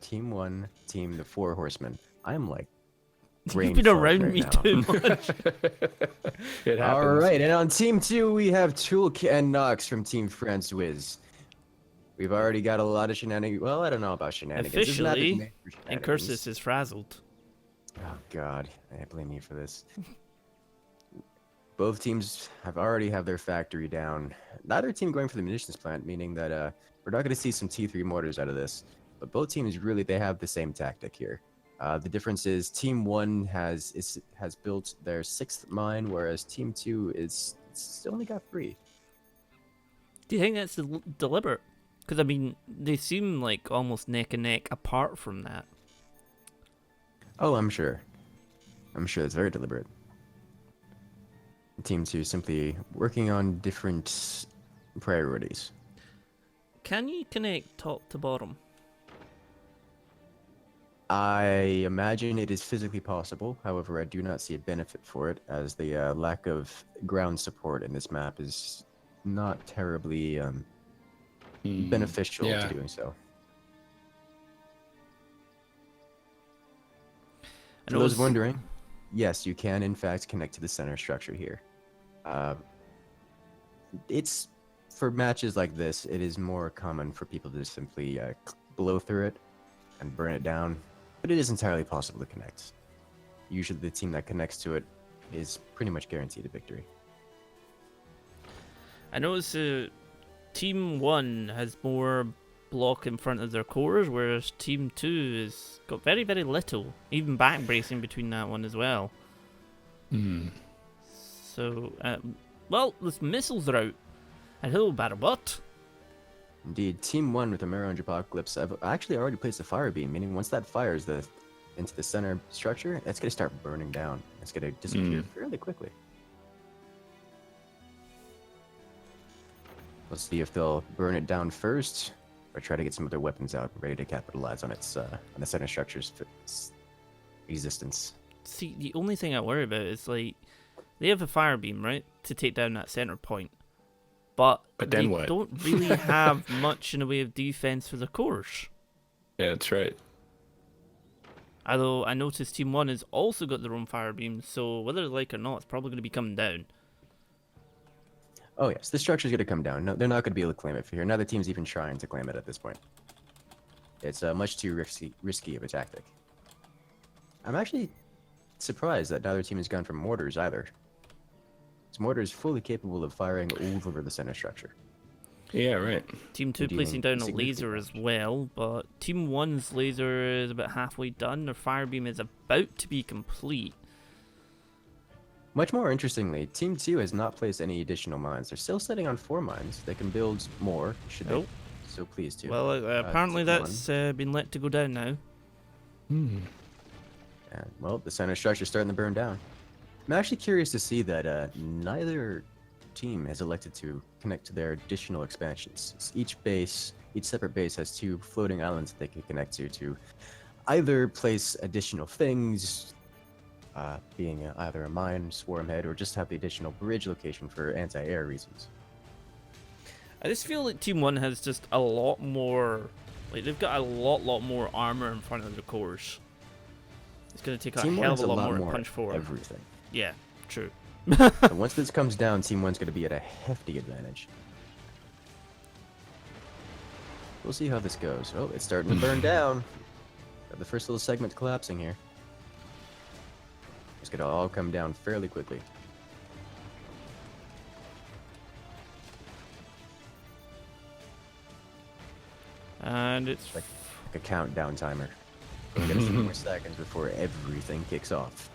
Team 1, Team the 4 Horsemen. I'm like. You've been around me too much. It happens. All right, and on Team 2, we have Tulk and Nox from Team Frazzz. We've already got a lot of shenanigans. Well, I don't know about shenanigans. This map is Officially, made for and shenanigans. Cursus is frazzled. Oh God, I blame you for this. Both teams already have their factory down. Neither team going for the munitions plant, meaning that we're not going to see some T3 mortars out of this. But both teams they have the same tactic here. The difference is Team 1 has built their 6th mine, whereas Team 2 it's only got 3. Do you think that's deliberate? Because I mean, they seem like almost neck and neck apart from that. Oh, I'm sure. It's very deliberate. Team 2 simply working on different priorities. Can you connect top to bottom? I imagine it is physically possible. However, I do not see a benefit for it, as the lack of ground support in this map is not terribly beneficial to doing so. For those wondering, yes, you can in fact connect to the center structure here. It's for matches like this, it is more common for people to simply blow through it and burn it down, but it is entirely possible to connect. Usually the team that connects to it is pretty much guaranteed a victory. I notice Team 1 has more block in front of their cores, whereas Team 2 has got very, very little, even back bracing between that one as well. So, well, the missiles are out. And hello, Battlebot. Indeed, Team 1 with the Romero and Apocalypse have actually already placed a fire beam, meaning once that fires into the center structure, it's going to start burning down. It's going to disappear fairly quickly. We'll see if they'll burn it down first, or try to get some of their weapons out, ready to capitalize on its on the center structure's existence. See, the only thing I worry about is, like, they have a fire beam, right, to take down that center point. But But they then what? don't really have much in the way of defense for the cores. Yeah, that's right. Although I noticed Team 1 has also got their own fire beams, so whether they like it or not, it's probably going to be coming down. Oh yes, the structure's gonna come down. No, they're not gonna be able to claim it for here. Now the team's even trying to claim it at this point. It's much too risky of a tactic. I'm actually surprised that neither team has gone for mortars either. This mortar is fully capable of firing over the center structure. Yeah, right. Team 2 Dealing placing down a significant laser as damage. well, but Team 1's laser is about halfway done. Their fire beam is about to be complete. Much more interestingly, Team 2 has not placed any additional mines. They're still sitting on 4 mines. They can build more, should Oh. they so please to. Well, apparently Team 1. that's been let to go down now. And, well, the center structure's starting to burn down. I'm actually curious to see that neither team has elected to connect to their additional expansions. Each separate base has 2 floating islands that they can connect to either place additional things, being either a mine, swarm head, or just have the additional bridge location for anti-air reasons. I just feel like Team 1 has just a lot more, like they've got a lot more armor in front of their cores. It's going to take a Team 1 hell has of a a lot lot more to more punch forward. everything. Yeah, true. And once this comes down, Team 1's going to be at a hefty advantage. We'll see how this goes. Oh, it's starting to burn down. Got the first little segment collapsing here. It's going to all come down fairly quickly. And it's Like a countdown timer. We're going to few more seconds before everything kicks off.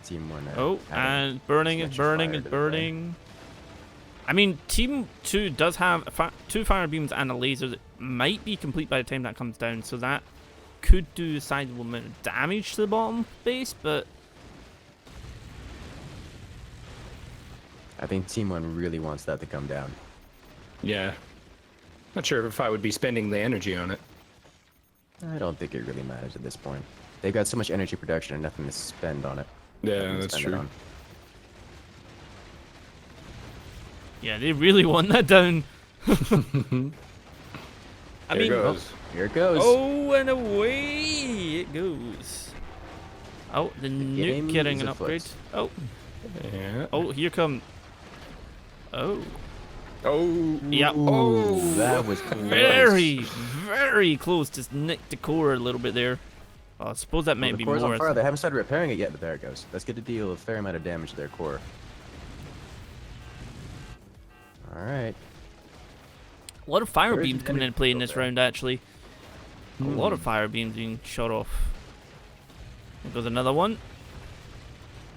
Team 1. oh, having and burning so and much burning fire and to the burning. I mean, Team 2 does have 2 fire beams and a laser that might be complete by the time that comes down, so that could do a sizable amount of damage to the bottom base, but I think Team 1 really wants that to come down. Yeah. Not sure if I would be spending the energy on it. I don't think it really matters at this point. They've got so much energy production and nothing to spend on it. Yeah, Nothing to that's spend it true. on. yeah, they really want that down. I There mean, goes. Here it goes. oh, and away it goes. Oh, the nuke game getting is an afoot. upgrade. Oh, Yeah. oh, here come. Oh, Oh. yeah. Ooh, Oh, that was close. very close. Just nicked the core a little bit there. I suppose that Well, might the be core's more. on fire. They haven't started repairing it yet, but there it goes. That's going to deal a fair amount of damage to their core. All right. A lot of fire Where's beams the coming energy into play in build this there? round, actually. A lot of Hmm. fire beams being shot off. There goes another one.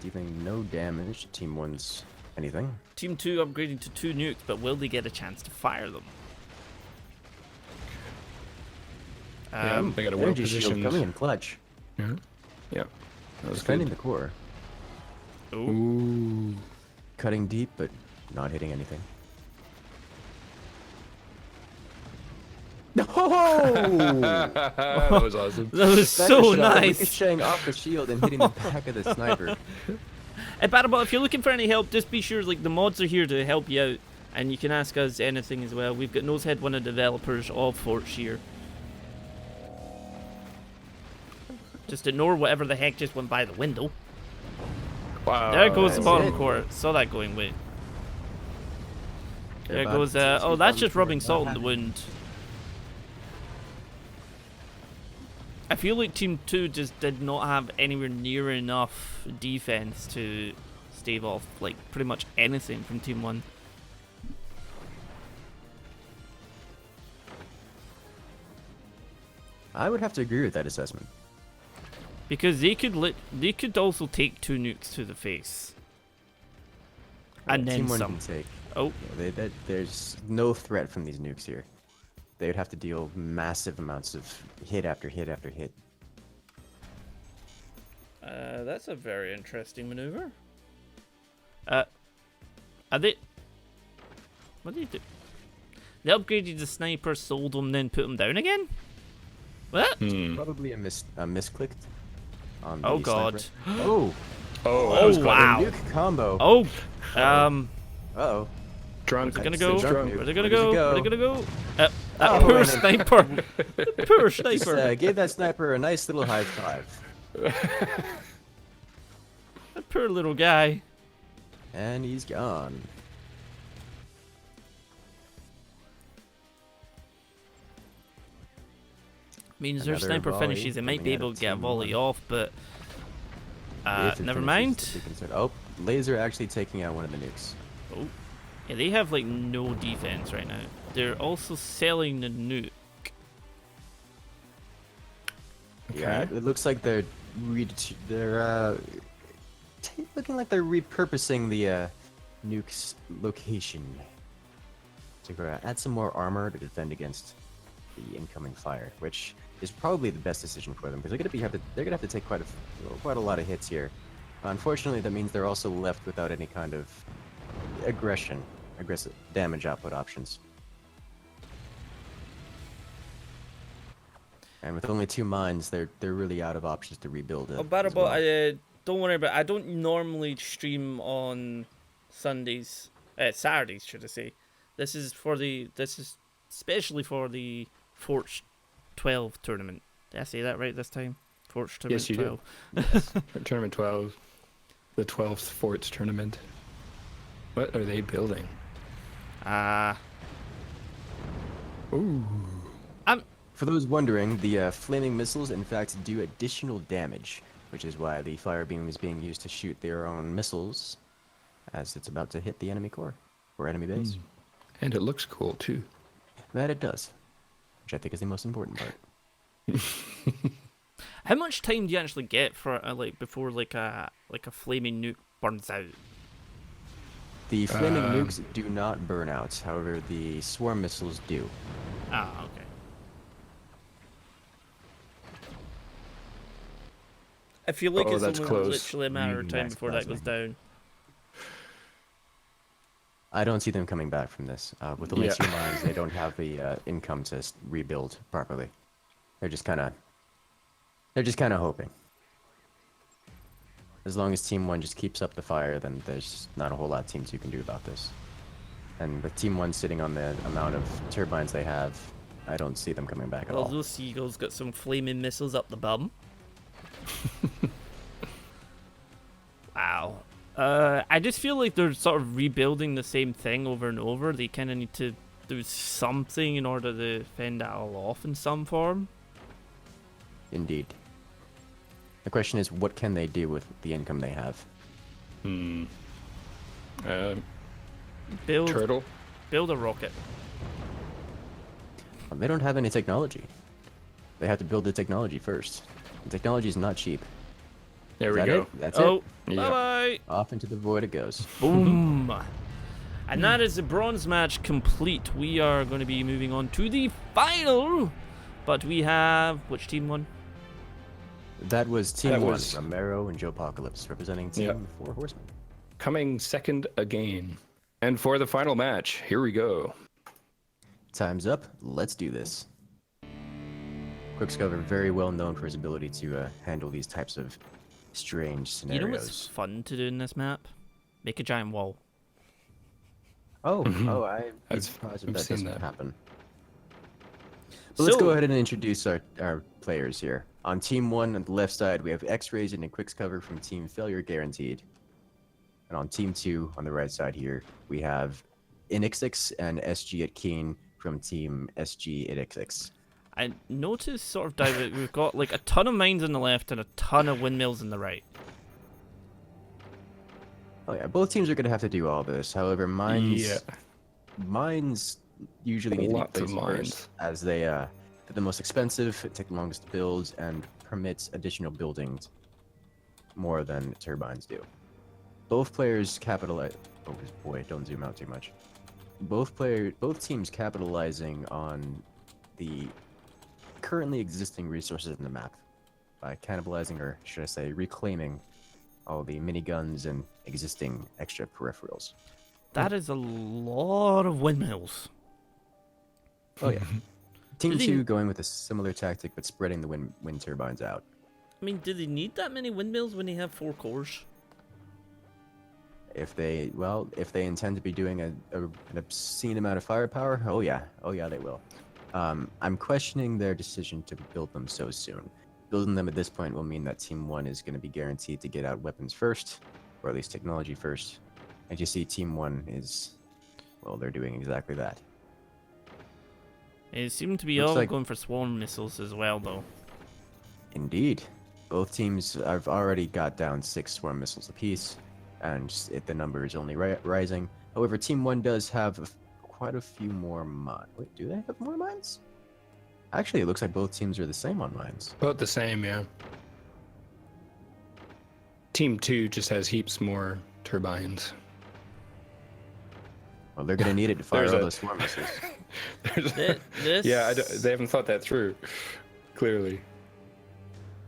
Dealing no damage to Team 1's anything. Team 2 upgrading to 2 nukes, but will they get a chance to fire them? Yeah, they got a well Energy shield positioned. coming in clutch. Yeah. Yeah. That was Defending good. the core. Oh, Ooh. Cutting deep, but not hitting anything. No! That was awesome. that was so nice. Ricocheting off the shield and hitting the back of the sniper. Hey, Battlebot, if you're looking for any help, just be sure, like, the mods are here to help you out, and you can ask us anything as well. We've got Nosehead, one of the developers of Forts here. Just ignore whatever the heck just went by the window. Wow. There goes the that's bottom it. core. Saw that going way. They're There about goes, to oh, see that's bottom just core rubbing not salt in the happening. wound. I feel like Team 2 just did not have anywhere near enough defense to stave off, like, pretty much anything from Team 1. I would have to agree with that assessment. Because they could also take 2 nukes to the face. And then Team 1 some. can take. Oh, There's no threat from these nukes here. They would have to deal massive amounts of hit after hit after hit. that's a very interesting maneuver. Are they... What did they do? They upgraded the sniper, sold them, then put them down again? What? Hmm. Probably a misclick on the Oh god. sniper. Oh! Oh, Oh, that was clever. wow. Nuke combo. Oh, Uh-oh. Drunk. Where's it gonna It's go? the drunk Where's noob. it gonna Where does go? it go? Where's it gonna go? That Oh, poor and then- sniper. Poor Just, sniper. gave that sniper a nice little high five. That poor little guy. And he's gone. Means their Another sniper volley finishes, it might be coming out able of to get a Team volley 1. off, but If it never finishes, mind. to be considered. Oh, laser actually taking out one of the nukes. Oh, yeah, they have like no defense right now. They're also selling the nuke. Yeah, it looks like they're looking like they're repurposing the nuke's location to add some more armor to defend against the incoming fire, which is probably the best decision for them because they're gonna have to take quite a lot of hits here. Unfortunately, that means they're also left without any kind of aggressive damage output options. And with only 2 mines, they're really out of options to rebuild it. Oh, bad as about well. don't worry about it. I don't normally stream on Sundays, Saturdays, should I say. This is especially for the Forts 12 tournament. Did I say that right this time? Forts Tournament Yes, you 12. do. Yes. Tournament 12. The 12th Forts Tournament. What are they building? Ooh. For those wondering, the flaming missiles in fact do additional damage, which is why the fire beam is being used to shoot their own missiles as it's about to hit the enemy core or enemy base. And it looks cool too. That it does, which I think is the most important part. How much time do you actually get for before a flaming nuke burns out? The flaming nukes do not burn out, however, the swarm missiles do. Ah, okay. I feel like it's that's only close. literally a matter of time Max before that goes plasma. down. I don't see them coming back from this. With only Yeah. 2 mines, they don't have the income to rebuild properly. They're just kind of hoping. As long as Team 1 just keeps up the fire, then there's not a whole lot Team 2 can do about this. And with Team 1 sitting on the amount of turbines they have, I don't see them coming back at Well, all. those seagulls got some flaming missiles up the bum. Wow. I just feel like they're sort of rebuilding the same thing over and over. They kind of need to do something in order to fend that all off in some form. Indeed. The question is, what can they do with the income they have? Build Turtle. build a rocket. They don't have any technology. They have to build the technology first. The technology is not cheap. There Is we that go. it? That's Oh, it. Yeah. bye-bye. Off into the void it goes. Boom. And that is the bronze match complete. We are going to be moving on to the final. But we have... Which team won? That was Team That 1, was- Romero and Joe Apocalypse, representing Team Yep. 4 Horsemen. Coming second again. And for the final match, here we go. Time's up. Let's do this. Quickscover, very well known for his ability to handle these types of strange You scenarios. know what's fun to do in this map? Make a giant wall. Oh, I'd be I've- surprised if I've that seen doesn't that. happen. Well, let's So- go ahead and introduce our players here. On Team 1, on the left side, we have X-Rays and Quickscover from Team Failure Guaranteed. And on Team 2, on the right side here, we have Inixix and SG at Keen from Team SG at XX. I noticed sort of dive we've got like a ton of mines on the left and a ton of windmills on the right. Oh yeah, both teams are going to have to do all this. However, mines usually need to Lots be of placed mines. first, as they're the most expensive, take the longest to build, and permits additional buildings more than turbines do. Both players capitalize. Oh boy, don't zoom out too much. Both teams capitalizing on the currently existing resources in the map by cannibalizing, or should I say, reclaiming all the miniguns and existing extra peripherals. That is a lot of windmills. Oh yeah. Team Do they- 2 going with a similar tactic, but spreading the wind turbines out. I mean, do they need that many windmills when they have 4 cores? If they intend to be doing an obscene amount of firepower, oh yeah, they will. I'm questioning their decision to build them so soon. Building them at this point will mean that Team 1 is going to be guaranteed to get out weapons first, or at least technology first. And you see Team 1 is, well, they're doing exactly that. They seem to be Looks all like- going for swarm missiles as well, though. Indeed. Both teams have already got down 6 swarm missiles apiece, and the number is only rising. However, Team 1 does have quite a few more mines. Wait, do they have more mines? Actually, it looks like both teams are the same on mines. About the same, yeah. Team 2 just has heaps more turbines. Well, they're going to need it to fire There's all a- those swarm missiles. This... Yeah, they haven't thought that through, clearly.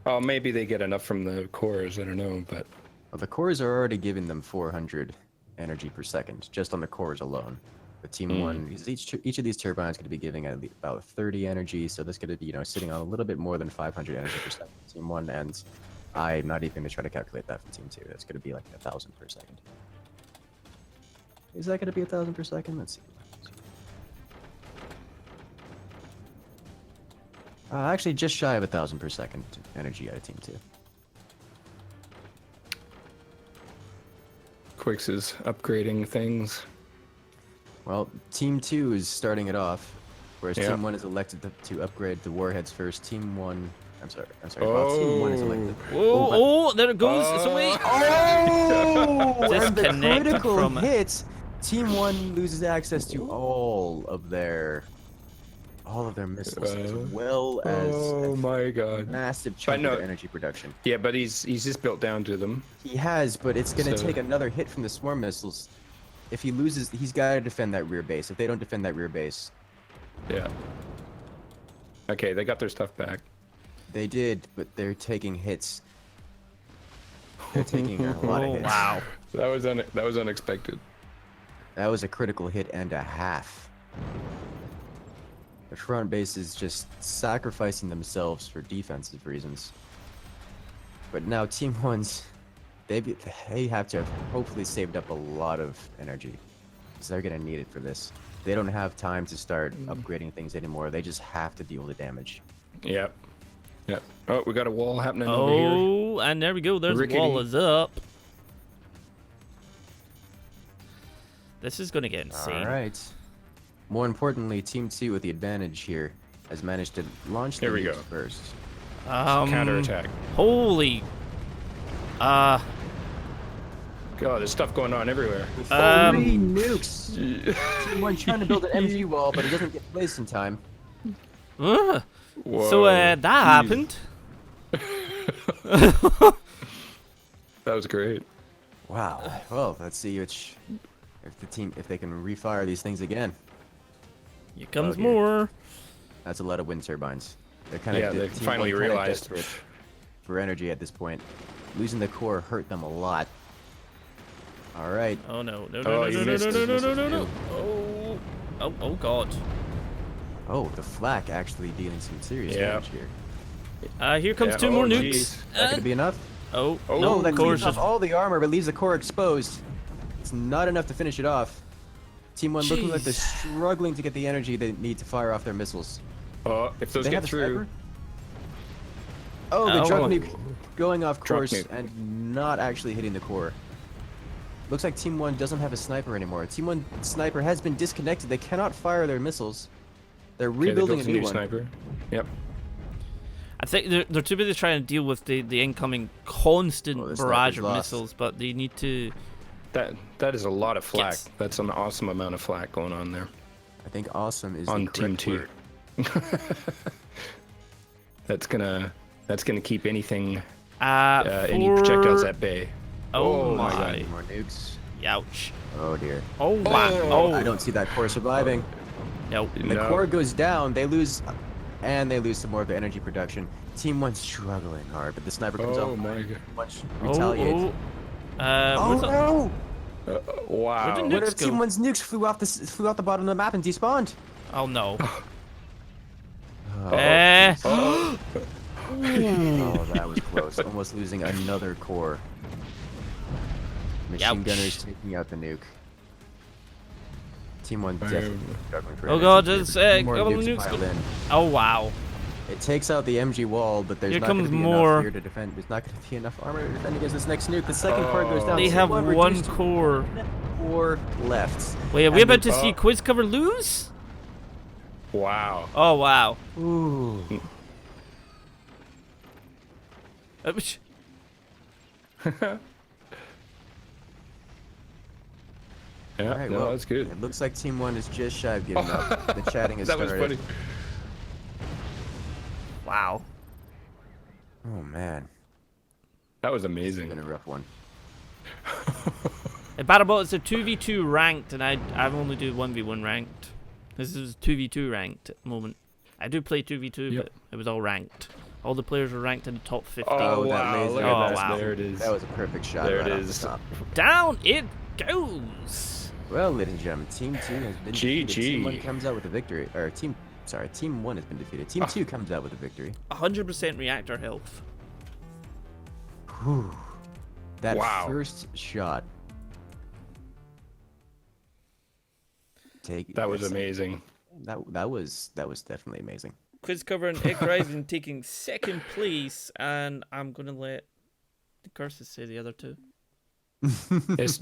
Oh, maybe they get enough from the cores, I don't know, but... Well, the cores are already giving them 400 energy per second, just on the cores alone. But Team 1, because each of these turbines is going to be giving about 30 energy, so that's going to be, sitting on a little bit more than 500 energy per second. Team 1, and I'm not even going to try to calculate that for Team 2. That's going to be like 1,000 per second. Is that going to be 1,000 per second? Let's see. Actually, just shy of 1,000 per second energy out of Team 2. Quix is upgrading things. Well, Team 2 is starting it off, whereas Yeah. Team 1 is elected to upgrade the warheads first. Team 1... I'm sorry. Well, Team 1 is elected... Whoa, oh, there it goes. It's away. Oh! And the Disconnected critical from it. hit, Team 1 loses access to all of their missiles, as well as Oh a my god. massive chunk no- of their energy production. Yeah, but he's just built down to them. He has, but it's going to So- take another hit from the swarm missiles. If he loses, he's got to defend that rear base. If they don't defend that rear base, Yeah. Okay, they got their stuff back. they did, but they're taking hits. They're taking a lot of Oh, hits. wow. That was unexpected. That was a critical hit and a half. The front base is just sacrificing themselves for defensive reasons. But now Team 1's, they have to have hopefully saved up a lot of energy, because they're going to need it for this. They don't have time to start upgrading things anymore. They just have to deal with the damage. Yep. Yep. Oh, we got a wall happening over here. Oh, and there we go. There's the Rickety. wall is up. This is going to get insane. All right. More importantly, Team 2 with the advantage here has managed to launch the Here we nukes go. first. Counterattack. Holy. God, there's stuff going on everywhere. 3 nukes! Team 1 trying to build an MG wall, but it doesn't get placed in time. So Whoa, that happened. that was great. Wow. Well, let's see if they can refire these things again. Here comes dear. more. That's a lot of wind turbines. They're kind Yeah, of they finally realized. for energy at this point. Losing the core hurt them a lot. All right. Oh no! No! Oh, No! you No! missed No! No! it. No! No! No! No! Oh! Oh! Oh! God! Oh, the flak actually dealing some serious Yeah. damage here. Here comes Yeah, 2 more oh, nukes. geez. Is that gonna be enough? Oh! Oh, No! that Core's cleans off just. all the armor, but leaves the core exposed. It's not enough to finish it off. Team 1 looking like they're Jeez. struggling to get the energy they need to fire off their missiles. Oh, if those They get have a through. sniper? Oh, the Oh. truck nuke going off Truck course nuke. and not actually hitting the core. Looks like Team 1 doesn't have a sniper anymore. Team 1 sniper has been disconnected. They cannot fire their missiles. They're Okay, they rebuilding built a new one. sniper. Yep. I think they're too busy trying to deal with the incoming constant Oh, the barrage sniper's of lost. missiles, but they need to. That is a lot of flak. Yes. That's an awesome amount of flak going on there. I think awesome is On the Team correct 2. word. That's gonna keep anything For... any projectiles at bay. Oh, my my! God. More nukes. Ouch! Oh dear. Oh wow! Oh I don't see that core surviving. no! The core goes down. They lose, and they lose some more of the energy production. Team 1's struggling hard, but the sniper comes Oh up. my god. Much Oh, retaliate. oh. Oh, Where's the- no! Wow. Where did What nukes if Team go? 1's nukes flew off the bottom of the map and despawned? Oh no! Oh, Oh, oh, that was close. Almost losing another core. Machine Youch. gunners taking out the nuke. Team 1 definitely struggling for Oh energy god, here, there's but a more couple of nukes nukes. piled in. Oh wow. It takes out the MG wall, but there's Here not going to comes be more. enough here to defend. There's not going to be enough armor to defend against this next nuke. The second part goes down. They Team have one one reduced to core. 4 left. Wait, are we And about the- to see Quiz Cover lose? Wow. Oh wow. Ooh. Yeah, All right, no, well, that's good. It looks like Team 1 is just shy of giving up. The chatting has That was started. funny. Wow. Oh, man. That was It's amazing. been a rough one. At Battlebot, it's a 2v2 ranked, and I've only do 1v1 ranked. This is 2v2 ranked at the moment. I do play 2v2, Yep. but it was all ranked. All the players were ranked in the top 50. Oh, that wow. laser. Look Oh, at that. wow. There it is. That was a perfect shot. There right it off is. the top. Down it goes. Well, ladies and gentlemen, Team 2 has been defeated. GG. Team 1 comes out with a victory. Or Team 1 has been defeated. Team 2 comes out with a victory. 100% reactor health. Whew. That Wow. first shot. That was amazing. That was definitely amazing. Quiz Cover and Egg Rising taking second place, and I'm gonna let the curses say the other two. It's,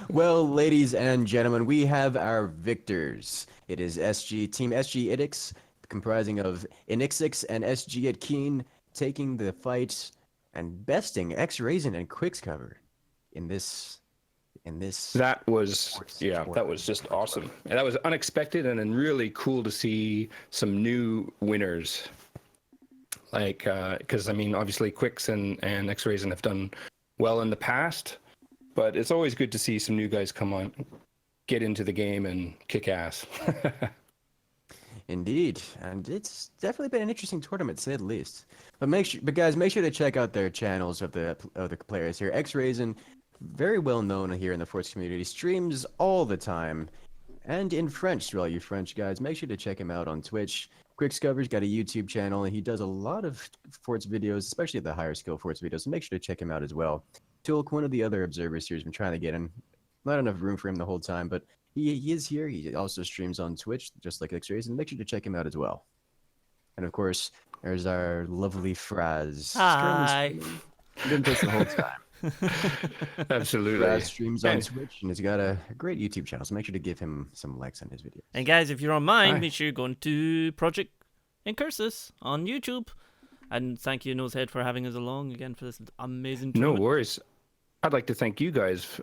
Well, ladies and gentlemen, we have our victors. It is Team SG Idix, comprising of Inixix and SG at Keen, taking the fight and besting X Raisin and Quickscover in this. that was, yeah, that was just awesome. And that was unexpected and then really cool to see some new winners. Like, because, I mean, obviously Quicks and X-Rays have done well in the past, but it's always good to see some new guys come on, get into the game and kick ass. Indeed, and it's definitely been an interesting tournament, to say the least. But guys, make sure to check out their channels of the players here. X Raisin, very well known here in the Forts community, streams all the time, and in French to all you French guys. Make sure to check him out on Twitch. Quickscover's got a YouTube channel, and he does a lot of Forts videos, especially the higher skill Forts videos. So make sure to check him out as well. Tulk, one of the other observers here, has been trying to get in. Not enough room for him the whole time, but he is here. He also streams on Twitch, just like X-Rays, and make sure to check him out as well. And of course, there's our lovely Frazzz. Hi. He didn't take the whole time. Absolutely. Frazzz streams on And- Twitch, and he's got a great YouTube channel, so make sure to give him some likes on his videos. And guys, if you're on mine, Hi. make sure you're going to Project Incursus on YouTube. And thank you, Nosehead, for having us along again for this amazing No tournament. worries. I'd like to thank you guys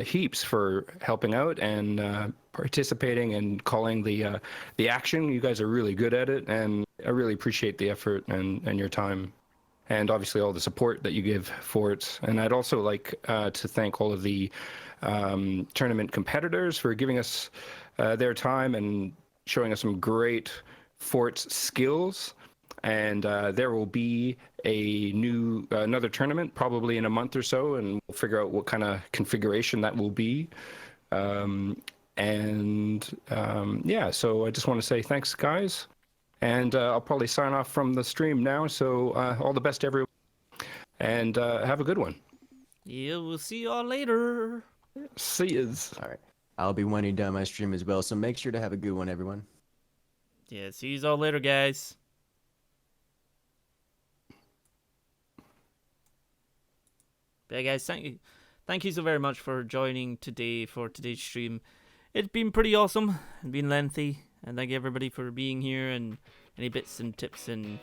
heaps for helping out and participating and calling the action. You guys are really good at it, and I really appreciate the effort and your time, and obviously all the support that you give Forts. And I'd also like to thank all of the tournament competitors for giving us their time and showing us some great Forts skills. And there will be another tournament probably in a month or so, and we'll figure out what kind of configuration that will be. Yeah, so I just want to say thanks, guys, and I'll probably sign off from the stream now. So all the best, everyone, and have a good one. Yeah, we'll see y'all later. See yous. All right. I'll be winding down my stream as well, so make sure to have a good one, everyone. Yeah, see y'all later, guys. Yeah, guys, thank you so very much for joining today for today's stream. It's been pretty awesome. It's been lengthy, and thank you everybody for being here and any bits and tips and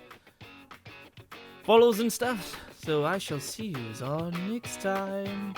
follows and stuff. So I shall see you all next time.